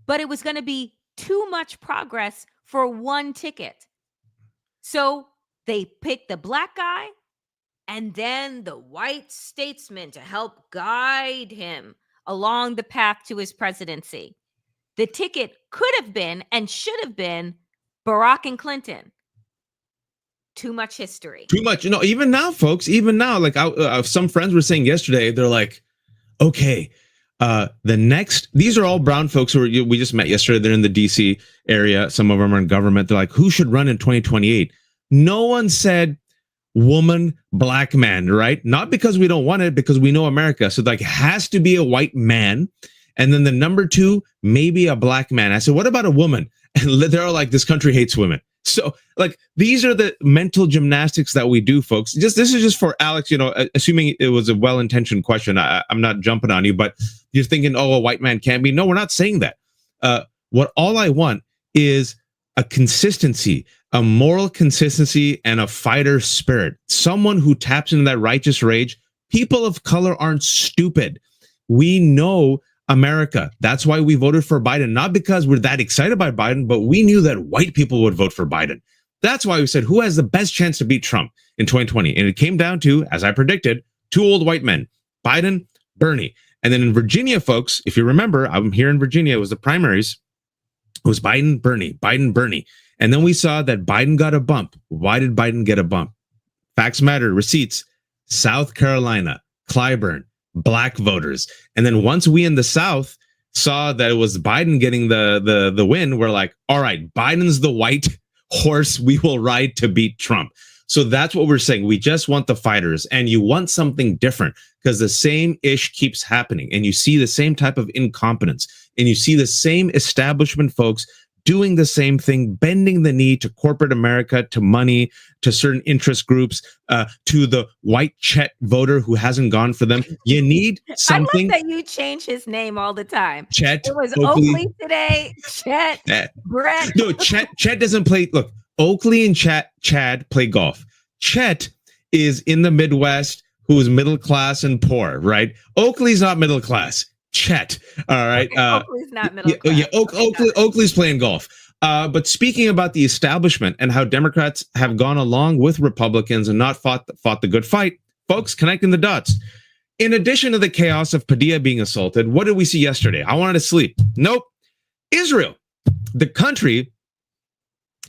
But it was going to be too much progress for one ticket. So they picked the black guy and then the white statesman to help guide him along the path to his presidency. The ticket could have been and should have been Barack and Clinton. Too much history. Too much. Even now, folks, like some friends were saying yesterday, they're like, okay, these are all brown folks who we just met yesterday. They're in the DC area. Some of them are in government. They're like, who should run in 2028? No one said woman, black man, right? Not because we don't want it, because we know America. So like, has to be a white man. And then the number two, maybe a black man. I said, what about a woman? And they're like, this country hates women. So like, these are the mental gymnastics that we do, folks. This is just for Alex, assuming it was a well-intentioned question. I'm not jumping on you, but you're thinking, a white man can't be. No, we're not saying that. What all I want is a consistency, a moral consistency, and a fighter spirit. Someone who taps into that righteous rage. People of color aren't stupid. We know America. That's why we voted for Biden, not because we're that excited by Biden, but we knew that white people would vote for Biden. That's why we said, who has the best chance to beat Trump in 2020? And it came down to, as I predicted, two old white men, Biden, Bernie. And then in Virginia, folks, if you remember, I'm here in Virginia, it was the primaries. It was Biden, Bernie. And then we saw that Biden got a bump. Why did Biden get a bump? Facts matter, receipts. South Carolina, Clyburn, black voters. And then once we in the South saw that it was Biden getting the win, we're like, all right, Biden's the white horse we will ride to beat Trump. So that's what we're saying. We just want the fighters, and you want something different because the same ish keeps happening, and you see the same type of incompetence, and you see the same establishment folks doing the same thing, bending the knee to corporate America, to money, to certain interest groups, to the white Chet voter who hasn't gone for them. You need something. I love that you change his name all the time. Chet. It was Oakley today. Chet. Brett. No, Chet doesn't play. Look, Oakley and Chad play golf. Chet is in the Midwest, who is middle class and poor, right? Oakley's not middle class. Chet. All right. Okay, Oakley's not middle class. Yeah, Oakley's playing golf. But speaking about the establishment and how Democrats have gone along with Republicans and not fought the good fight, folks, connecting the dots. In addition to the chaos of Padilla being assaulted, what did we see yesterday? I wanted to sleep. Nope. Israel, the country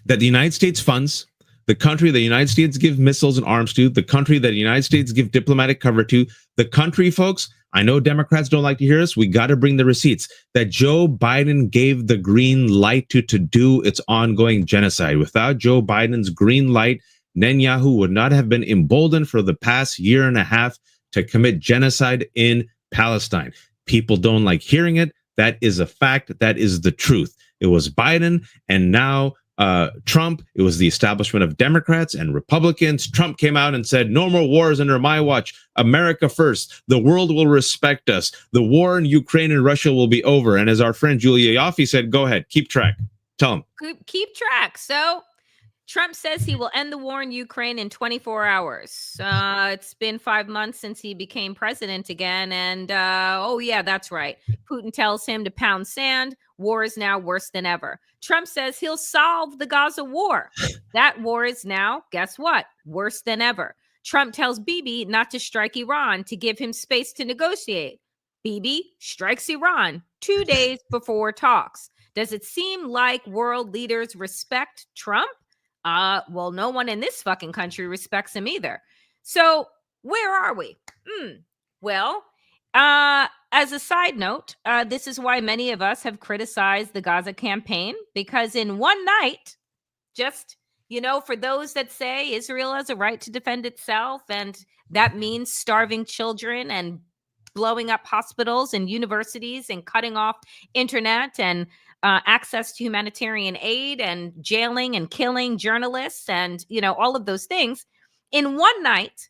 that the United States funds, the country that the United States give missiles and arms to, the country that the United States give diplomatic cover to, the country, folks, I know Democrats don't like to hear this. We got to bring the receipts that Joe Biden gave the green light to do its ongoing genocide. Without Joe Biden's green light, Netanyahu would not have been emboldened for the past year and a half to commit genocide in Palestine. People don't like hearing it. That is a fact. That is the truth. It was Biden and now Trump. It was the establishment of Democrats and Republicans. Trump came out and said, no more wars under my watch. America first. The world will respect us. The war in Ukraine and Russia will be over. And as our friend Julia Yaffe said, go ahead, keep track. Tell him. Keep track. So Trump says he will end the war in Ukraine in 24 hours. It's been 5 months since he became president again. And oh, yeah, that's right. Putin tells him to pound sand. War is now worse than ever. Trump says he'll solve the Gaza war. That war is now, guess what? Worse than ever. Trump tells Bibi not to strike Iran, to give him space to negotiate. Bibi strikes Iran 2 days before talks. Does it seem like world leaders respect Trump? Well, no one in this fucking country respects him either. So where are we? Well, as a side note, this is why many of us have criticized the Gaza campaign, because in one night, just, for those that say Israel has a right to defend itself, and that means starving children and blowing up hospitals and universities and cutting off internet and access to humanitarian aid and jailing and killing journalists and, all of those things. In one night,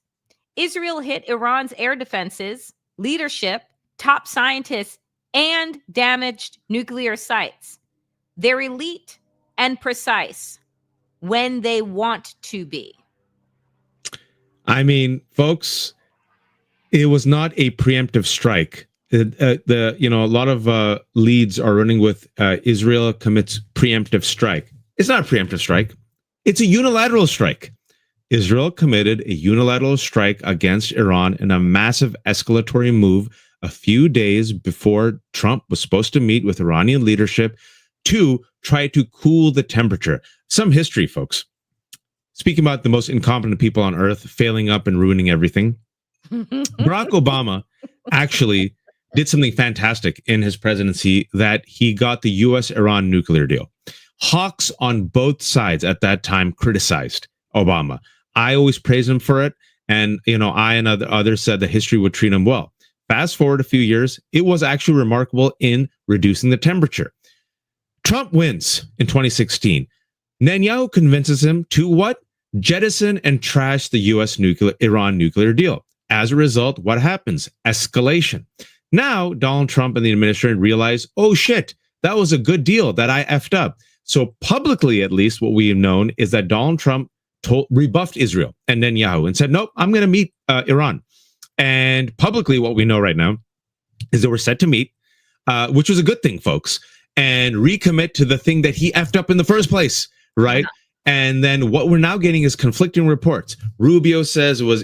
Israel hit Iran's air defenses, leadership, top scientists, and damaged nuclear sites. They're elite and precise when they want to be. I mean, folks, it was not a preemptive strike. A lot of leads are running with Israel commits preemptive strike. It's not a preemptive strike. It's a unilateral strike. Israel committed a unilateral strike against Iran in a massive escalatory move a few days before Trump was supposed to meet with Iranian leadership to try to cool the temperature. Some history, folks. Speaking about the most incompetent people on earth failing up and ruining everything, Barack Obama actually did something fantastic in his presidency, that he got the U.S.-Iran nuclear deal. Hawks on both sides at that time criticized Obama. I always praised him for it. And, I and others said that history would treat him well. Fast forward a few years, it was actually remarkable in reducing the temperature. Trump wins in 2016. Netanyahu convinces him to what? Jettison and trash the U.S.-Iran nuclear deal. As a result, what happens? Escalation. Now, Donald Trump and the administration realize, oh shit, that was a good deal that I effed up. So publicly, at least, what we have known is that Donald Trump rebuffed Israel and Netanyahu and said, nope, I'm going to meet Iran. And publicly, what we know right now is that we're set to meet, which was a good thing, folks, and recommit to the thing that he effed up in the first place, right? Yeah. And then what we're now getting is conflicting reports. Rubio says it was,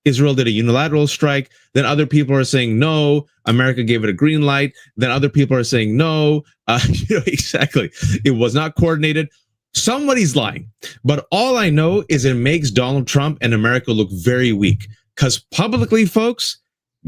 Israel did a unilateral strike. Then other people are saying, no, America gave it a green light. Then other people are saying, no, exactly. It was not coordinated. Somebody's lying. But all I know is it makes Donald Trump and America look very weak. Because publicly, folks,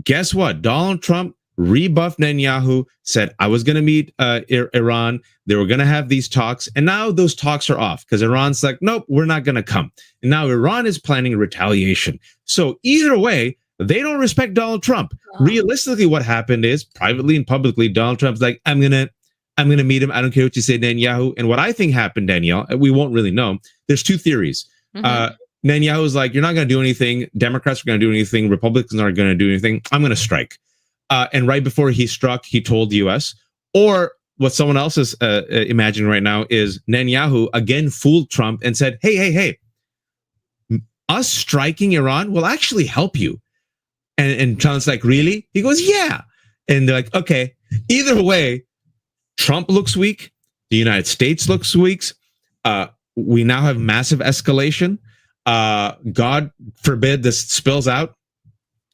guess what? Donald Trump rebuffed Netanyahu, said, I was going to meet Iran. They were going to have these talks. And now those talks are off because Iran's like, nope, we're not going to come. And now Iran is planning retaliation. So either way, they don't respect Donald Trump. Oh. Realistically, what happened is privately and publicly, Donald Trump's like, I'm going to meet him. I don't care what you say, Netanyahu. And what I think happened, Danielle, we won't really know. There's two theories. Mm-hmm. Netanyahu's like, you're not going to do anything. Democrats are going to do anything. Republicans aren't going to do anything. I'm going to strike. And right before he struck, he told the U.S. Or what someone else is imagining right now is Netanyahu again fooled Trump and said, hey, us striking Iran will actually help you. And Trump's like, really? He goes, yeah. And they're like, okay. Either way, Trump looks weak. The United States looks weak. We now have massive escalation. God forbid this spills out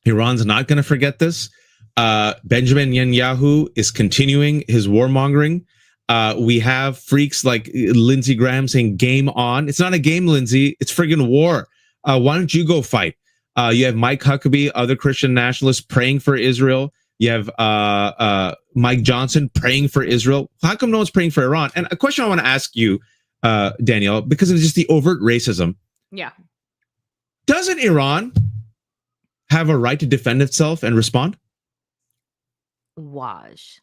Iran's not going to forget this. Benjamin Netanyahu is continuing his warmongering. We have freaks like Lindsey Graham saying game on. It's not a game, Lindsey. It's friggin' war. Why don't you go fight? You have Mike Huckabee, other Christian nationalists praying for Israel. You have Mike Johnson praying for Israel. How come no one's praying for Iran? And a question I want to ask you, Danielle, because of just the overt racism. Yeah. Doesn't Iran have a right to defend itself and respond? Waj,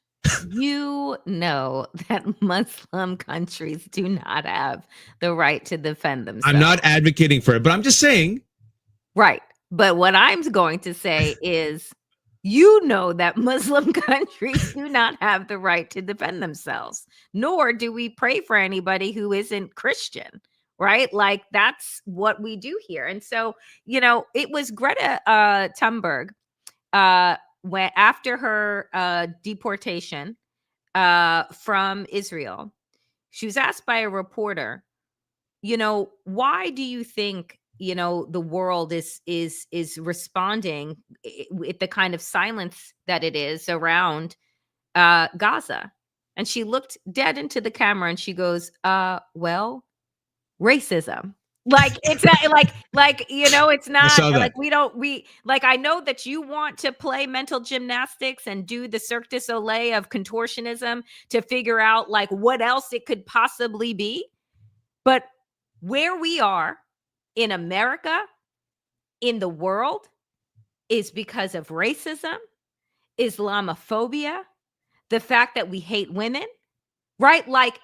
you know that Muslim countries do not have the right to defend themselves. I'm not advocating for it, but I'm just saying. Right. But what I'm going to say is, you know that Muslim countries do not have the right to defend themselves, nor do we pray for anybody who isn't Christian, right? Like, that's what we do here. And so, you know, it was Greta Thunberg, when after her deportation from Israel, she was asked by a reporter, you know, why do you think, you know, the world is responding with the kind of silence that it is around Gaza? And she looked dead into the camera and she goes, well, racism. Like, it's not like, you know, it's not like I know that you want to play mental gymnastics and do the Cirque du Soleil of contortionism to figure out like what else it could possibly be. But where we are in America, in the world, is because of racism, Islamophobia, the fact that we hate women, right? Like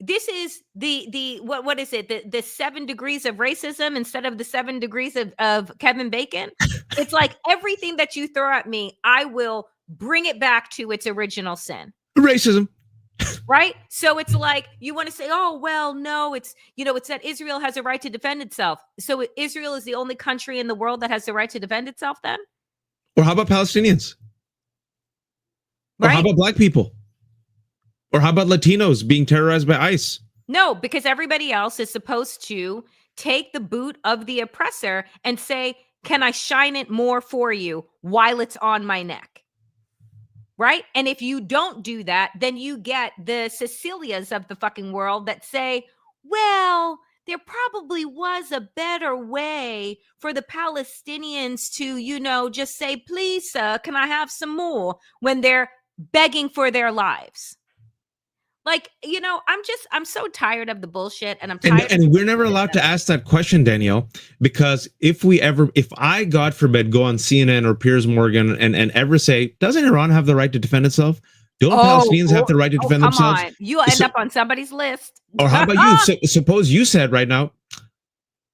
this is the what is it? The 7 degrees of racism instead of the 7 degrees of Kevin Bacon. It's like everything that you throw at me, I will bring it back to its original sin. Racism. Right? So it's like you want to say, oh, well, no, it's, you know, it's that Israel has a right to defend itself. So Israel is the only country in the world that has the right to defend itself then? Or how about Palestinians? Right? Or how about black people? Or how about Latinos being terrorized by ICE? No, because everybody else is supposed to take the boot of the oppressor and say, can I shine it more for you while it's on my neck? Right? And if you don't do that, then you get the Cecilias of the fucking world that say, well, there probably was a better way for the Palestinians to, you know, just say, please, sir, can I have some more when they're begging for their lives? Like, you know, I'm so tired of the bullshit, and I'm tired. And we're never allowed to ask that question, Danielle, because if I, God forbid, go on CNN or Piers Morgan and ever say, doesn't Iran have the right to defend itself? Don't Palestinians have the right to defend themselves? On. You'll end up on somebody's list. Or how about you? Suppose you said right now,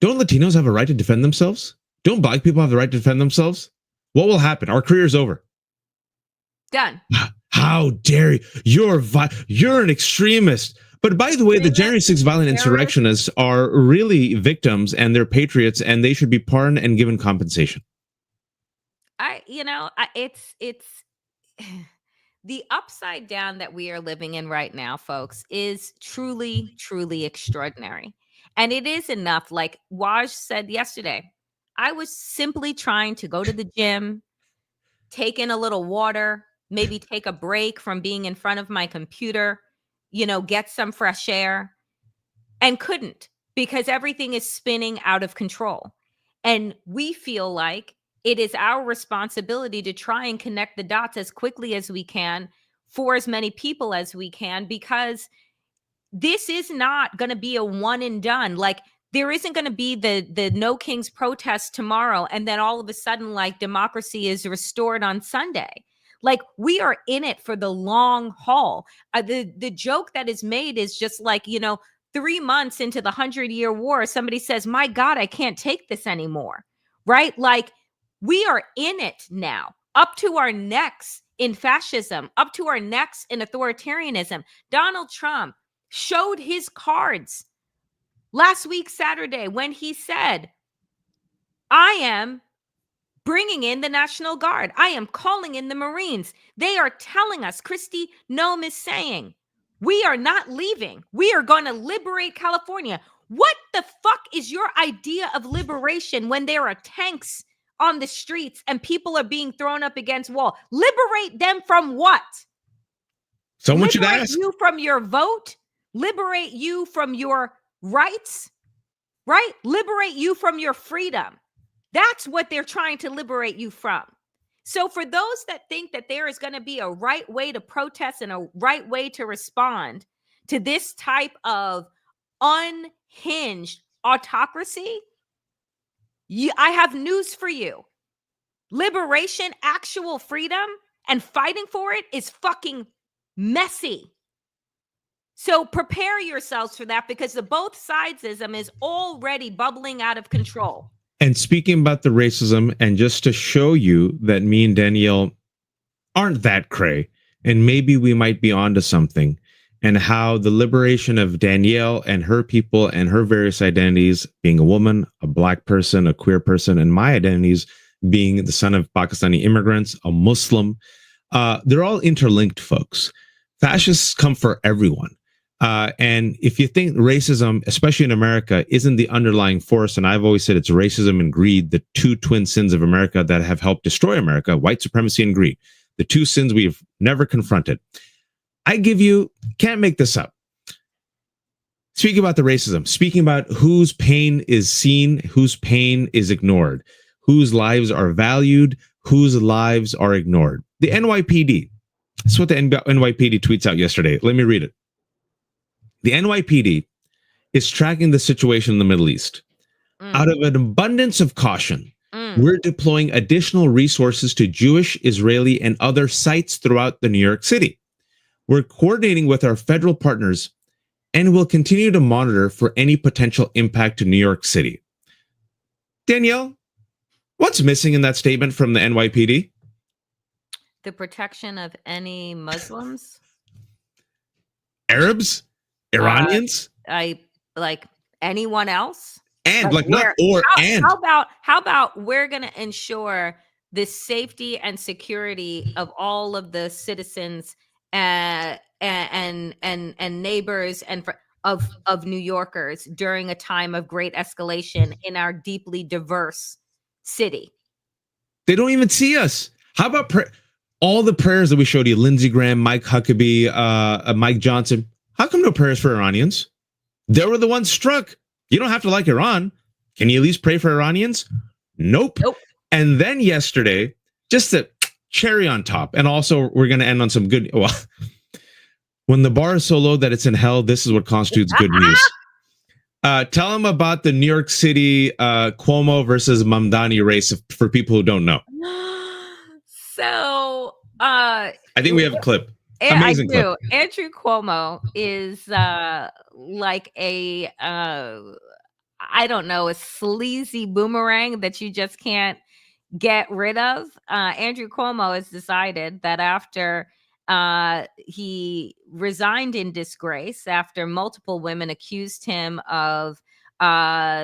don't Latinos have a right to defend themselves? Don't black people have the right to defend themselves? What will happen? Our career's over. Done. How dare you? You're an extremist. But by the way, the January 6th violent insurrectionists are really victims and they're patriots and they should be pardoned and given compensation. It's the upside down that we are living in right now, folks, is truly, truly extraordinary. And it is enough. Like Waj said yesterday, I was simply trying to go to the gym, take in a little water, maybe take a break from being in front of my computer, you know, get some fresh air, and couldn't because everything is spinning out of control. And we feel like it is our responsibility to try and connect the dots as quickly as we can for as many people as we can, because this is not going to be a one and done. Like, there isn't going to be the No Kings protest tomorrow and then all of a sudden, like, democracy is restored on Sunday. Like, we are in it for the long haul. The joke that is made is just like, you know, 3 months into the 100-year war, somebody says, my God, I can't take this anymore. Right? Like, we are in it now, up to our necks in fascism, up to our necks in authoritarianism. Donald Trump showed his cards last week, Saturday, when he said, I am bringing in the National Guard. I am calling in the Marines. They are telling us, Kristi Noem is saying, we are not leaving. We are going to liberate California. What the fuck is your idea of liberation when there are tanks on the streets and people are being thrown up against wall. Liberate them from what? Someone should Liberate ask. you from your vote. Liberate you from your rights, right? Liberate you from your freedom. That's what they're trying to liberate you from. So for those that think that there is going to be a right way to protest and a right way to respond to this type of unhinged autocracy, I have news for you. Liberation, actual freedom, and fighting for it is fucking messy. So prepare yourselves for that, because the both-sidesism is already bubbling out of control. And speaking about the racism, and just to show you that me and Danielle aren't that cray, and maybe we might be onto something, and how the liberation of Danielle and her people and her various identities, being a woman, a black person, a queer person, and my identities being the son of Pakistani immigrants, a Muslim, they're all interlinked, folks. Fascists come for everyone. And if you think racism, especially in America, isn't the underlying force, and I've always said it's racism and greed, the two twin sins of America that have helped destroy America, white supremacy and greed, the two sins we've never confronted. I give you, can't make this up. Speaking about the racism, speaking about whose pain is seen, whose pain is ignored, whose lives are valued, whose lives are ignored. The NYPD, that's what the NYPD tweets out yesterday. Let me read it. The NYPD is tracking the situation in the Middle East. Out of an abundance of caution, we're deploying additional resources to Jewish, Israeli, and other sites throughout the New York City. We're coordinating with our federal partners and will continue to monitor for any potential impact to New York City. Danielle, what's missing in that statement from the NYPD? The protection of any Muslims, Arabs? Iranians? I like anyone else. And Like, like not or and. How about we're going to ensure the safety and security of all of the citizens and neighbors and of New Yorkers during a time of great escalation in our deeply diverse city. They don't even see us. How about all the prayers that we showed you? Lindsey Graham, Mike Huckabee, Mike Johnson. How come no prayers for Iranians? They were the ones struck. You don't have to like Iran. Can you at least pray for Iranians? Nope. And then yesterday, just a cherry on top. And also, we're going to end on some good. Well, when the bar is so low that it's in hell, this is what constitutes good news. Tell them about the New York City Cuomo versus Mamdani race for people who don't know. So, I think we have a clip. Amazing clip. Andrew Cuomo is like a I don't know, a sleazy boomerang that you just can't get rid of. Andrew Cuomo has decided that after he resigned in disgrace after multiple women accused him of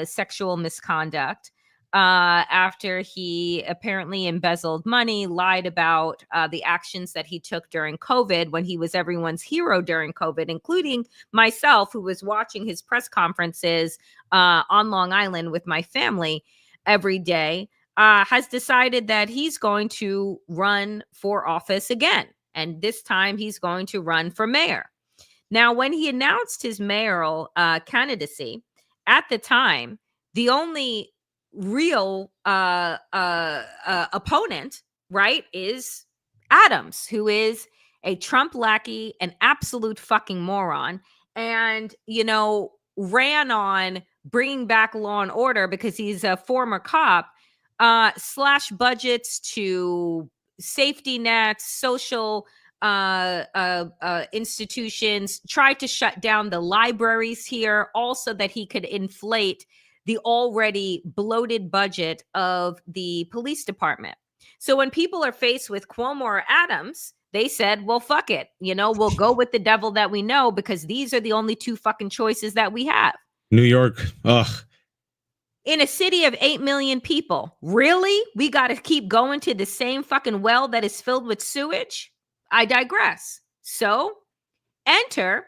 sexual misconduct, after he apparently embezzled money, lied about the actions that he took during COVID when he was everyone's hero during COVID, including myself, who was watching his press conferences on Long Island with my family every day, has decided that he's going to run for office again. And this time he's going to run for mayor. Now, when he announced his mayoral candidacy, at the time, the only real opponent, right, is Adams, who is a Trump lackey, an absolute fucking moron, and, you know, ran on bringing back law and order because he's a former cop, slash budgets to safety nets, social institutions, tried to shut down the libraries here, also that he could inflate the already bloated budget of the police department. So when people are faced with Cuomo or Adams, they said, well, fuck it. You know, we'll go with the devil that we know because these are the only two fucking choices that we have. New York. Ugh. In a city of 8 million people, really? We got to keep going to the same fucking well that is filled with sewage? I digress. So enter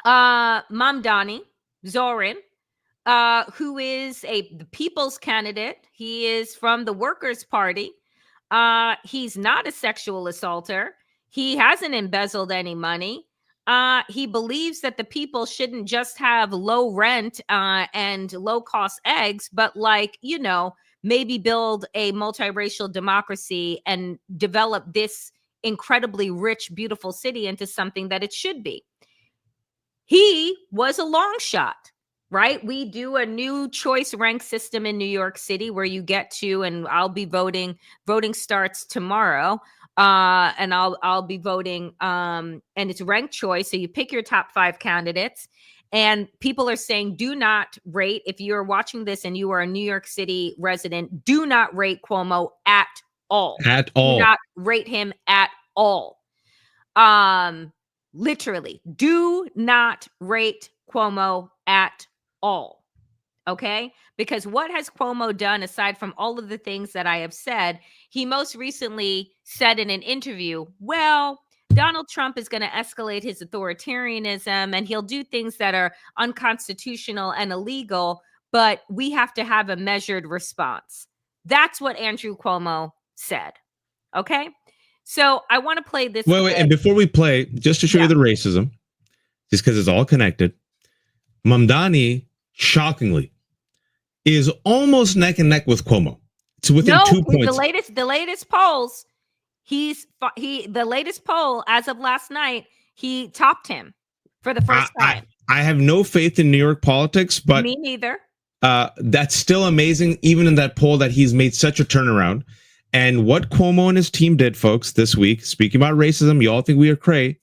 Mamdani, Zoran, who is the people's candidate. He is from the Workers' Party. He's not a sexual assaulter. He hasn't embezzled any money. He believes that the people shouldn't just have low rent and low cost eggs, but maybe build a multiracial democracy and develop this incredibly rich, beautiful city into something that it should be. He was a long shot, right? We do a new choice rank system in New York City where you get to, and I'll be voting. Voting starts tomorrow. And I'll be voting, and it's ranked choice. So you pick your top 5 candidates, and people are saying, do not rate, if you're watching this and you are a New York City resident, do not rate Cuomo at all. At all. Do not rate him at all. Literally, do not rate Cuomo at all. Okay? Because what has Cuomo done, aside from all of the things that I have said? He most recently said in an interview, well, Donald Trump is going to escalate his authoritarianism and he'll do things that are unconstitutional and illegal, but we have to have a measured response. That's what Andrew Cuomo said. Okay? So I want to play this. Wait, and before we play, just to show you the racism, just because it's all connected, Mamdani, shockingly, is almost neck and neck with Cuomo. It's within 2 points. The latest polls, the latest poll as of last night, he topped him for the first time. I have no faith in New York politics, but me neither. That's still amazing, even in that poll, that he's made such a turnaround. And what Cuomo and his team did, folks, this week, speaking about racism, you all think we are cray.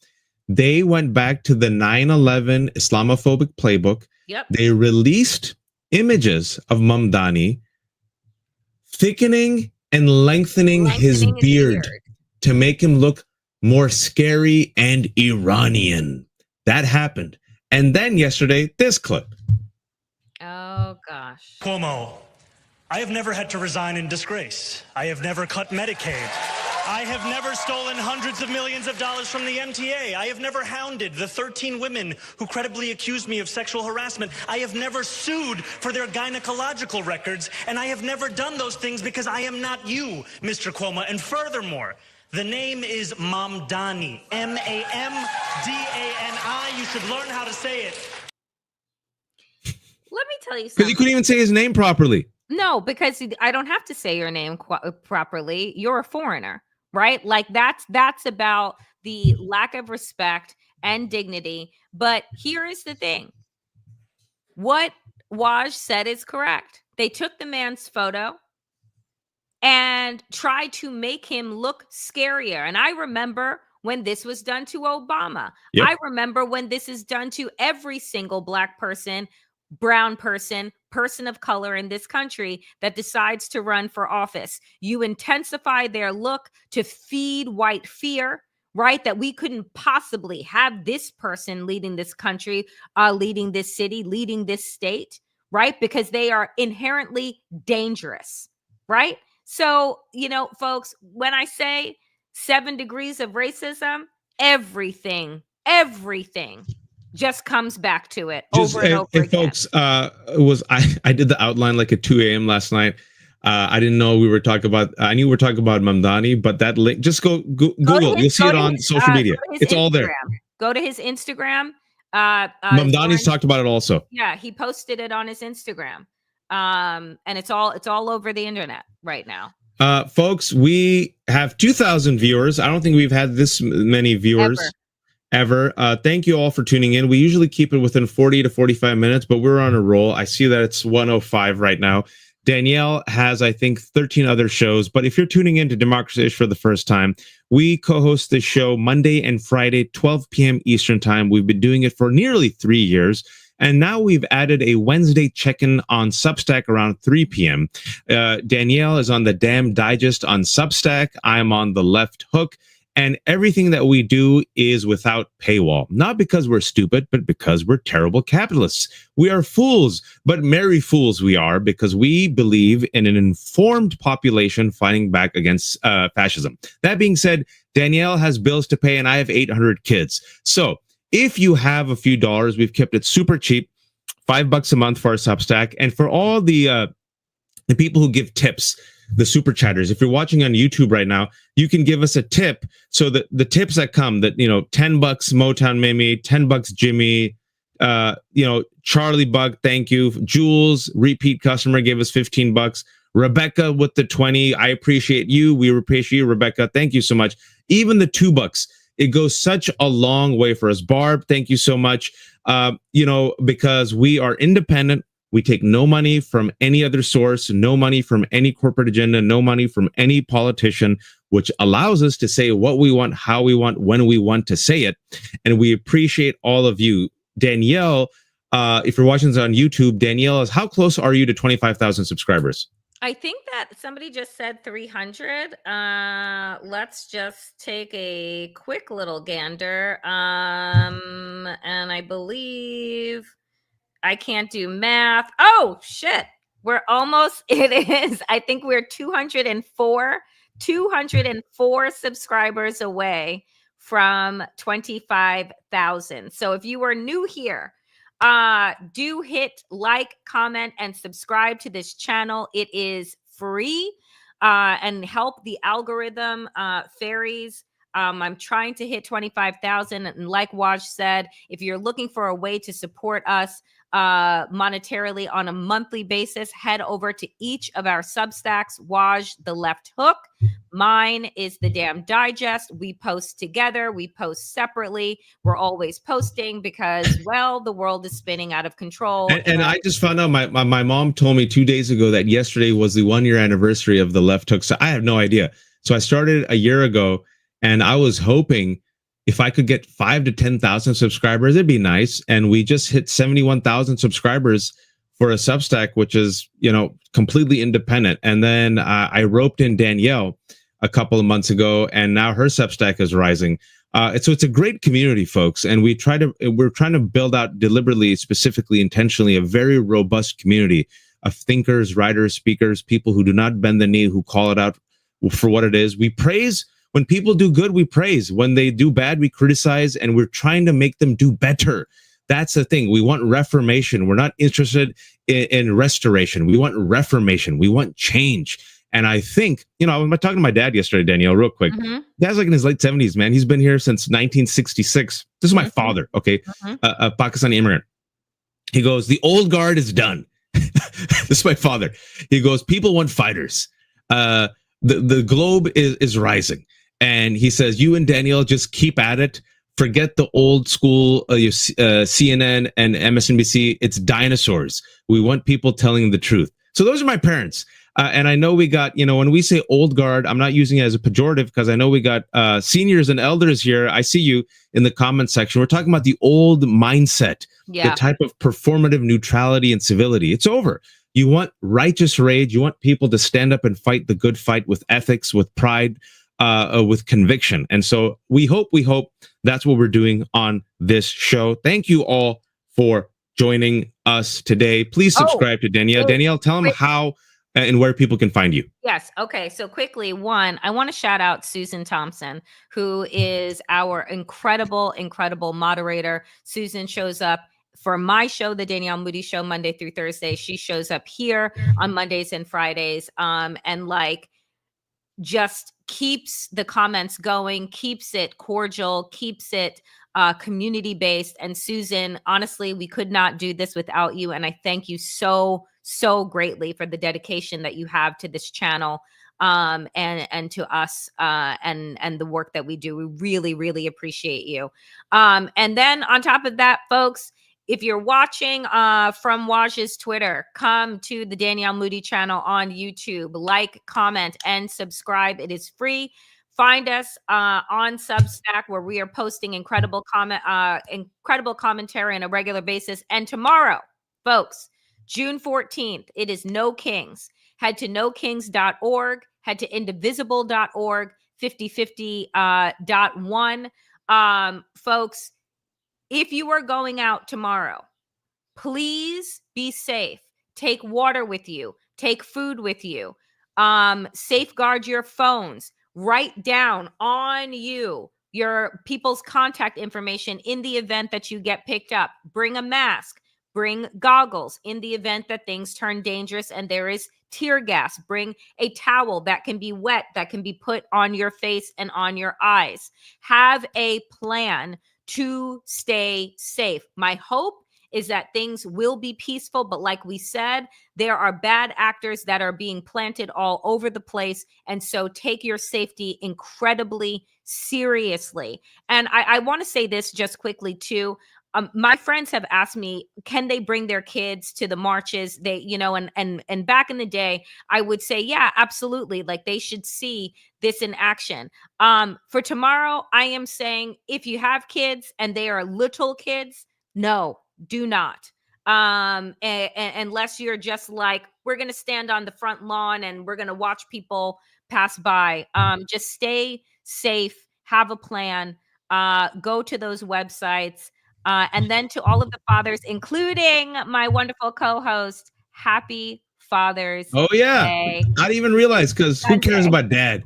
They went back to the 9/11 Islamophobic playbook. Yep. They released images of Mamdani thickening and lengthening his beard to make him look more scary and Iranian. That happened. And then yesterday, this clip. Oh, gosh. Cuomo, I have never had to resign in disgrace. I have never cut Medicaid. I have never stolen hundreds of millions of dollars from the MTA. I have never hounded the 13 women who credibly accused me of sexual harassment. I have never sued for their gynecological records, and I have never done those things because I am not you, Mr. Cuomo. And furthermore, the name is Mamdani, M-A-M-D-A-N-I. You should learn how to say it. Let me tell you something. Because he couldn't even say his name properly. No, because I don't have to say your name properly. You're a foreigner, right? Like that's about the lack of respect and dignity. But here is the thing. What Waj said is correct. They took the man's photo and tried to make him look scarier. And I remember when this was done to Obama. Yep. I remember when this is done to every single Black person, brown person, person of color in this country that decides to run for office. You intensify their look to feed white fear, right? That we couldn't possibly have this person leading this country, leading this city, leading this state, right? Because they are inherently dangerous, right? So, folks, when I say 7 degrees of racism, everything just comes back to it over and over again. Folks, I did the outline like at 2 a.m. last night. I didn't know we were talking about. I knew we were talking about Mamdani, but that link, just go Google. You'll see it on social media. It's all there. Go to his Instagram. Mamdani's talked about it also. Yeah, he posted it on his Instagram, and it's all over the internet right now. Folks, we have 2,000 viewers. I don't think we've had this many viewers ever. Thank you all for tuning in. We usually keep it within 40 to 45 minutes, but we're on a roll. I see that it's 1:05 right now. Danielle has, I think, 13 other shows. But if you're tuning in to Democracyish for the first time, we co-host this show Monday and Friday, 12 p.m. Eastern time. We've been doing it for nearly 3 years. And now we've added a Wednesday check-in on Substack around 3 p.m. Danielle is on the Damn Digest on Substack. I'm on the Left Hook. And everything that we do is without paywall. Not because we're stupid, but because we're terrible capitalists. We are fools, but merry fools we are, because we believe in an informed population fighting back against fascism. That being said, Danielle has bills to pay and I have 800 kids. So if you have a few dollars, we've kept it super cheap. $5 a month for our Substack. And for all the people who give tips, the super chatters, if you're watching on YouTube right now, you can give us a tip. So that the tips that come, that, $10 Motown Mimi, $10 Jimmy, Charlie Buck, thank you. Jules, repeat customer, gave us $15. Rebecca with the 20, I appreciate you. We appreciate you, Rebecca. Thank you so much. Even the $2, it goes such a long way for us. Barb, thank you so much. Because we are independent. We take no money from any other source, no money from any corporate agenda, no money from any politician, which allows us to say what we want, how we want, when we want to say it. And we appreciate all of you. Danielle, if you're watching this on YouTube, Danielle is, how close are you to 25,000 subscribers? I think that somebody just said 300. Let's just take a quick little gander. And I believe I can't do math. Oh, shit. We're almost, it is. I think we're 204 subscribers away from 25,000. So if you are new here, do hit like, comment, and subscribe to this channel. It is free, and help the algorithm fairies. I'm trying to hit 25,000. And like Waj said, if you're looking for a way to support us monetarily on a monthly basis, head over to each of our Substacks. Waj, The Left Hook. Mine is The Damn Digest. We post together. We post separately. We're always posting because, well, the world is spinning out of control. And I just found out, my mom told me 2 days ago that yesterday was the 1-year anniversary of The Left Hook. So I have no idea. So I started a year ago, and I was hoping if I could get 5,000 to 10,000 subscribers, it'd be nice. And we just hit 71,000 subscribers for a Substack, which is, completely independent. And then I roped in Danielle a couple of months ago, and now her Substack is rising. So it's a great community, folks. And we're trying to build out deliberately, specifically, intentionally, a very robust community of thinkers, writers, speakers, people who do not bend the knee, who call it out for what it is. We praise. When people do good, we praise. When they do bad, we criticize, and we're trying to make them do better. That's the thing. We want reformation. We're not interested in restoration. We want reformation. We want change. And I think, I was talking to my dad yesterday, Danielle, real quick. Mm-hmm. Dad's like in his late 70s, man. He's been here since 1966. This is my father, okay? A Pakistani immigrant. He goes, the old guard is done. This is my father. He goes, people want fighters. The globe is rising. And he says, you and Danielle just keep at it. Forget the old school CNN and MSNBC. It's dinosaurs. We want people telling the truth. So those are my parents. And I know we got, when we say old guard, I'm not using it as a pejorative because I know we got seniors and elders here. I see you in the comment section. We're talking about the old mindset, the type of performative neutrality and civility. It's over. You want righteous rage. You want people to stand up and fight the good fight with ethics, with pride, with conviction. And so we hope that's what we're doing on this show. Thank you all for joining us today. Please subscribe to Danielle. Danielle, tell them how and where people can find you. Yes. Okay. So quickly, one, I want to shout out Susan Thompson, who is our incredible moderator. Susan shows up for my show, the Danielle Moodie Show, Monday through Thursday. She shows up here on Mondays and Fridays, and just keeps the comments going, keeps it cordial, keeps it community-based. And Susan, honestly, we could not do this without you. And I thank you so greatly for the dedication that you have to this channel, and to us, and the work that we do. We really, really appreciate you. And then on top of that, folks, if you're watching from Waj's Twitter, come to the Danielle Moodie channel on YouTube, like, comment, and subscribe. It is free. Find us on Substack, where we are posting incredible commentary on a regular basis. And tomorrow, folks, June 14th, it is No Kings. Head to nokings.org, head to indivisible.org, 5050.1. Folks, if you are going out tomorrow, please be safe. Take water with you. Take food with you. Safeguard your phones. Write down on you your people's contact information in the event that you get picked up. Bring a mask. Bring goggles in the event that things turn dangerous and there is tear gas. Bring a towel that can be wet, that can be put on your face and on your eyes. Have a plan to stay safe. My hope is that things will be peaceful, but like we said, there are bad actors that are being planted all over the place. And so take your safety incredibly seriously. And I want to say this just quickly too. My friends have asked me, can they bring their kids to the marches? They, you know, and back in the day, I would say, yeah, absolutely. Like they should see this in action. For tomorrow, I am saying if you have kids and they are little kids, no, do not. Unless you're just like, we're going to stand on the front lawn and we're going to watch people pass by. Just stay safe, have a plan, go to those websites. And then to all of the fathers, including my wonderful co-host, happy Father's Oh yeah, Day. I didn't even realize, because who cares about dad?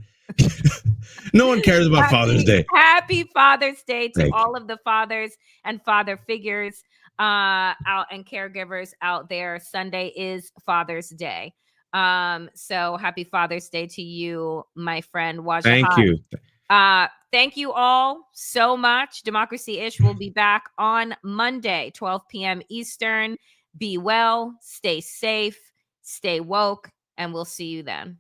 No one cares about Father's Day. Happy Father's Day to Thank all of the fathers and father figures out and caregivers out there. Sunday is Father's Day. So happy Father's Day to you, my friend Wajahat. Thank you. Thank you all so much. Democracy-ish will be back on Monday, 12 p.m. Eastern. Be well, stay safe, stay woke, and we'll see you then.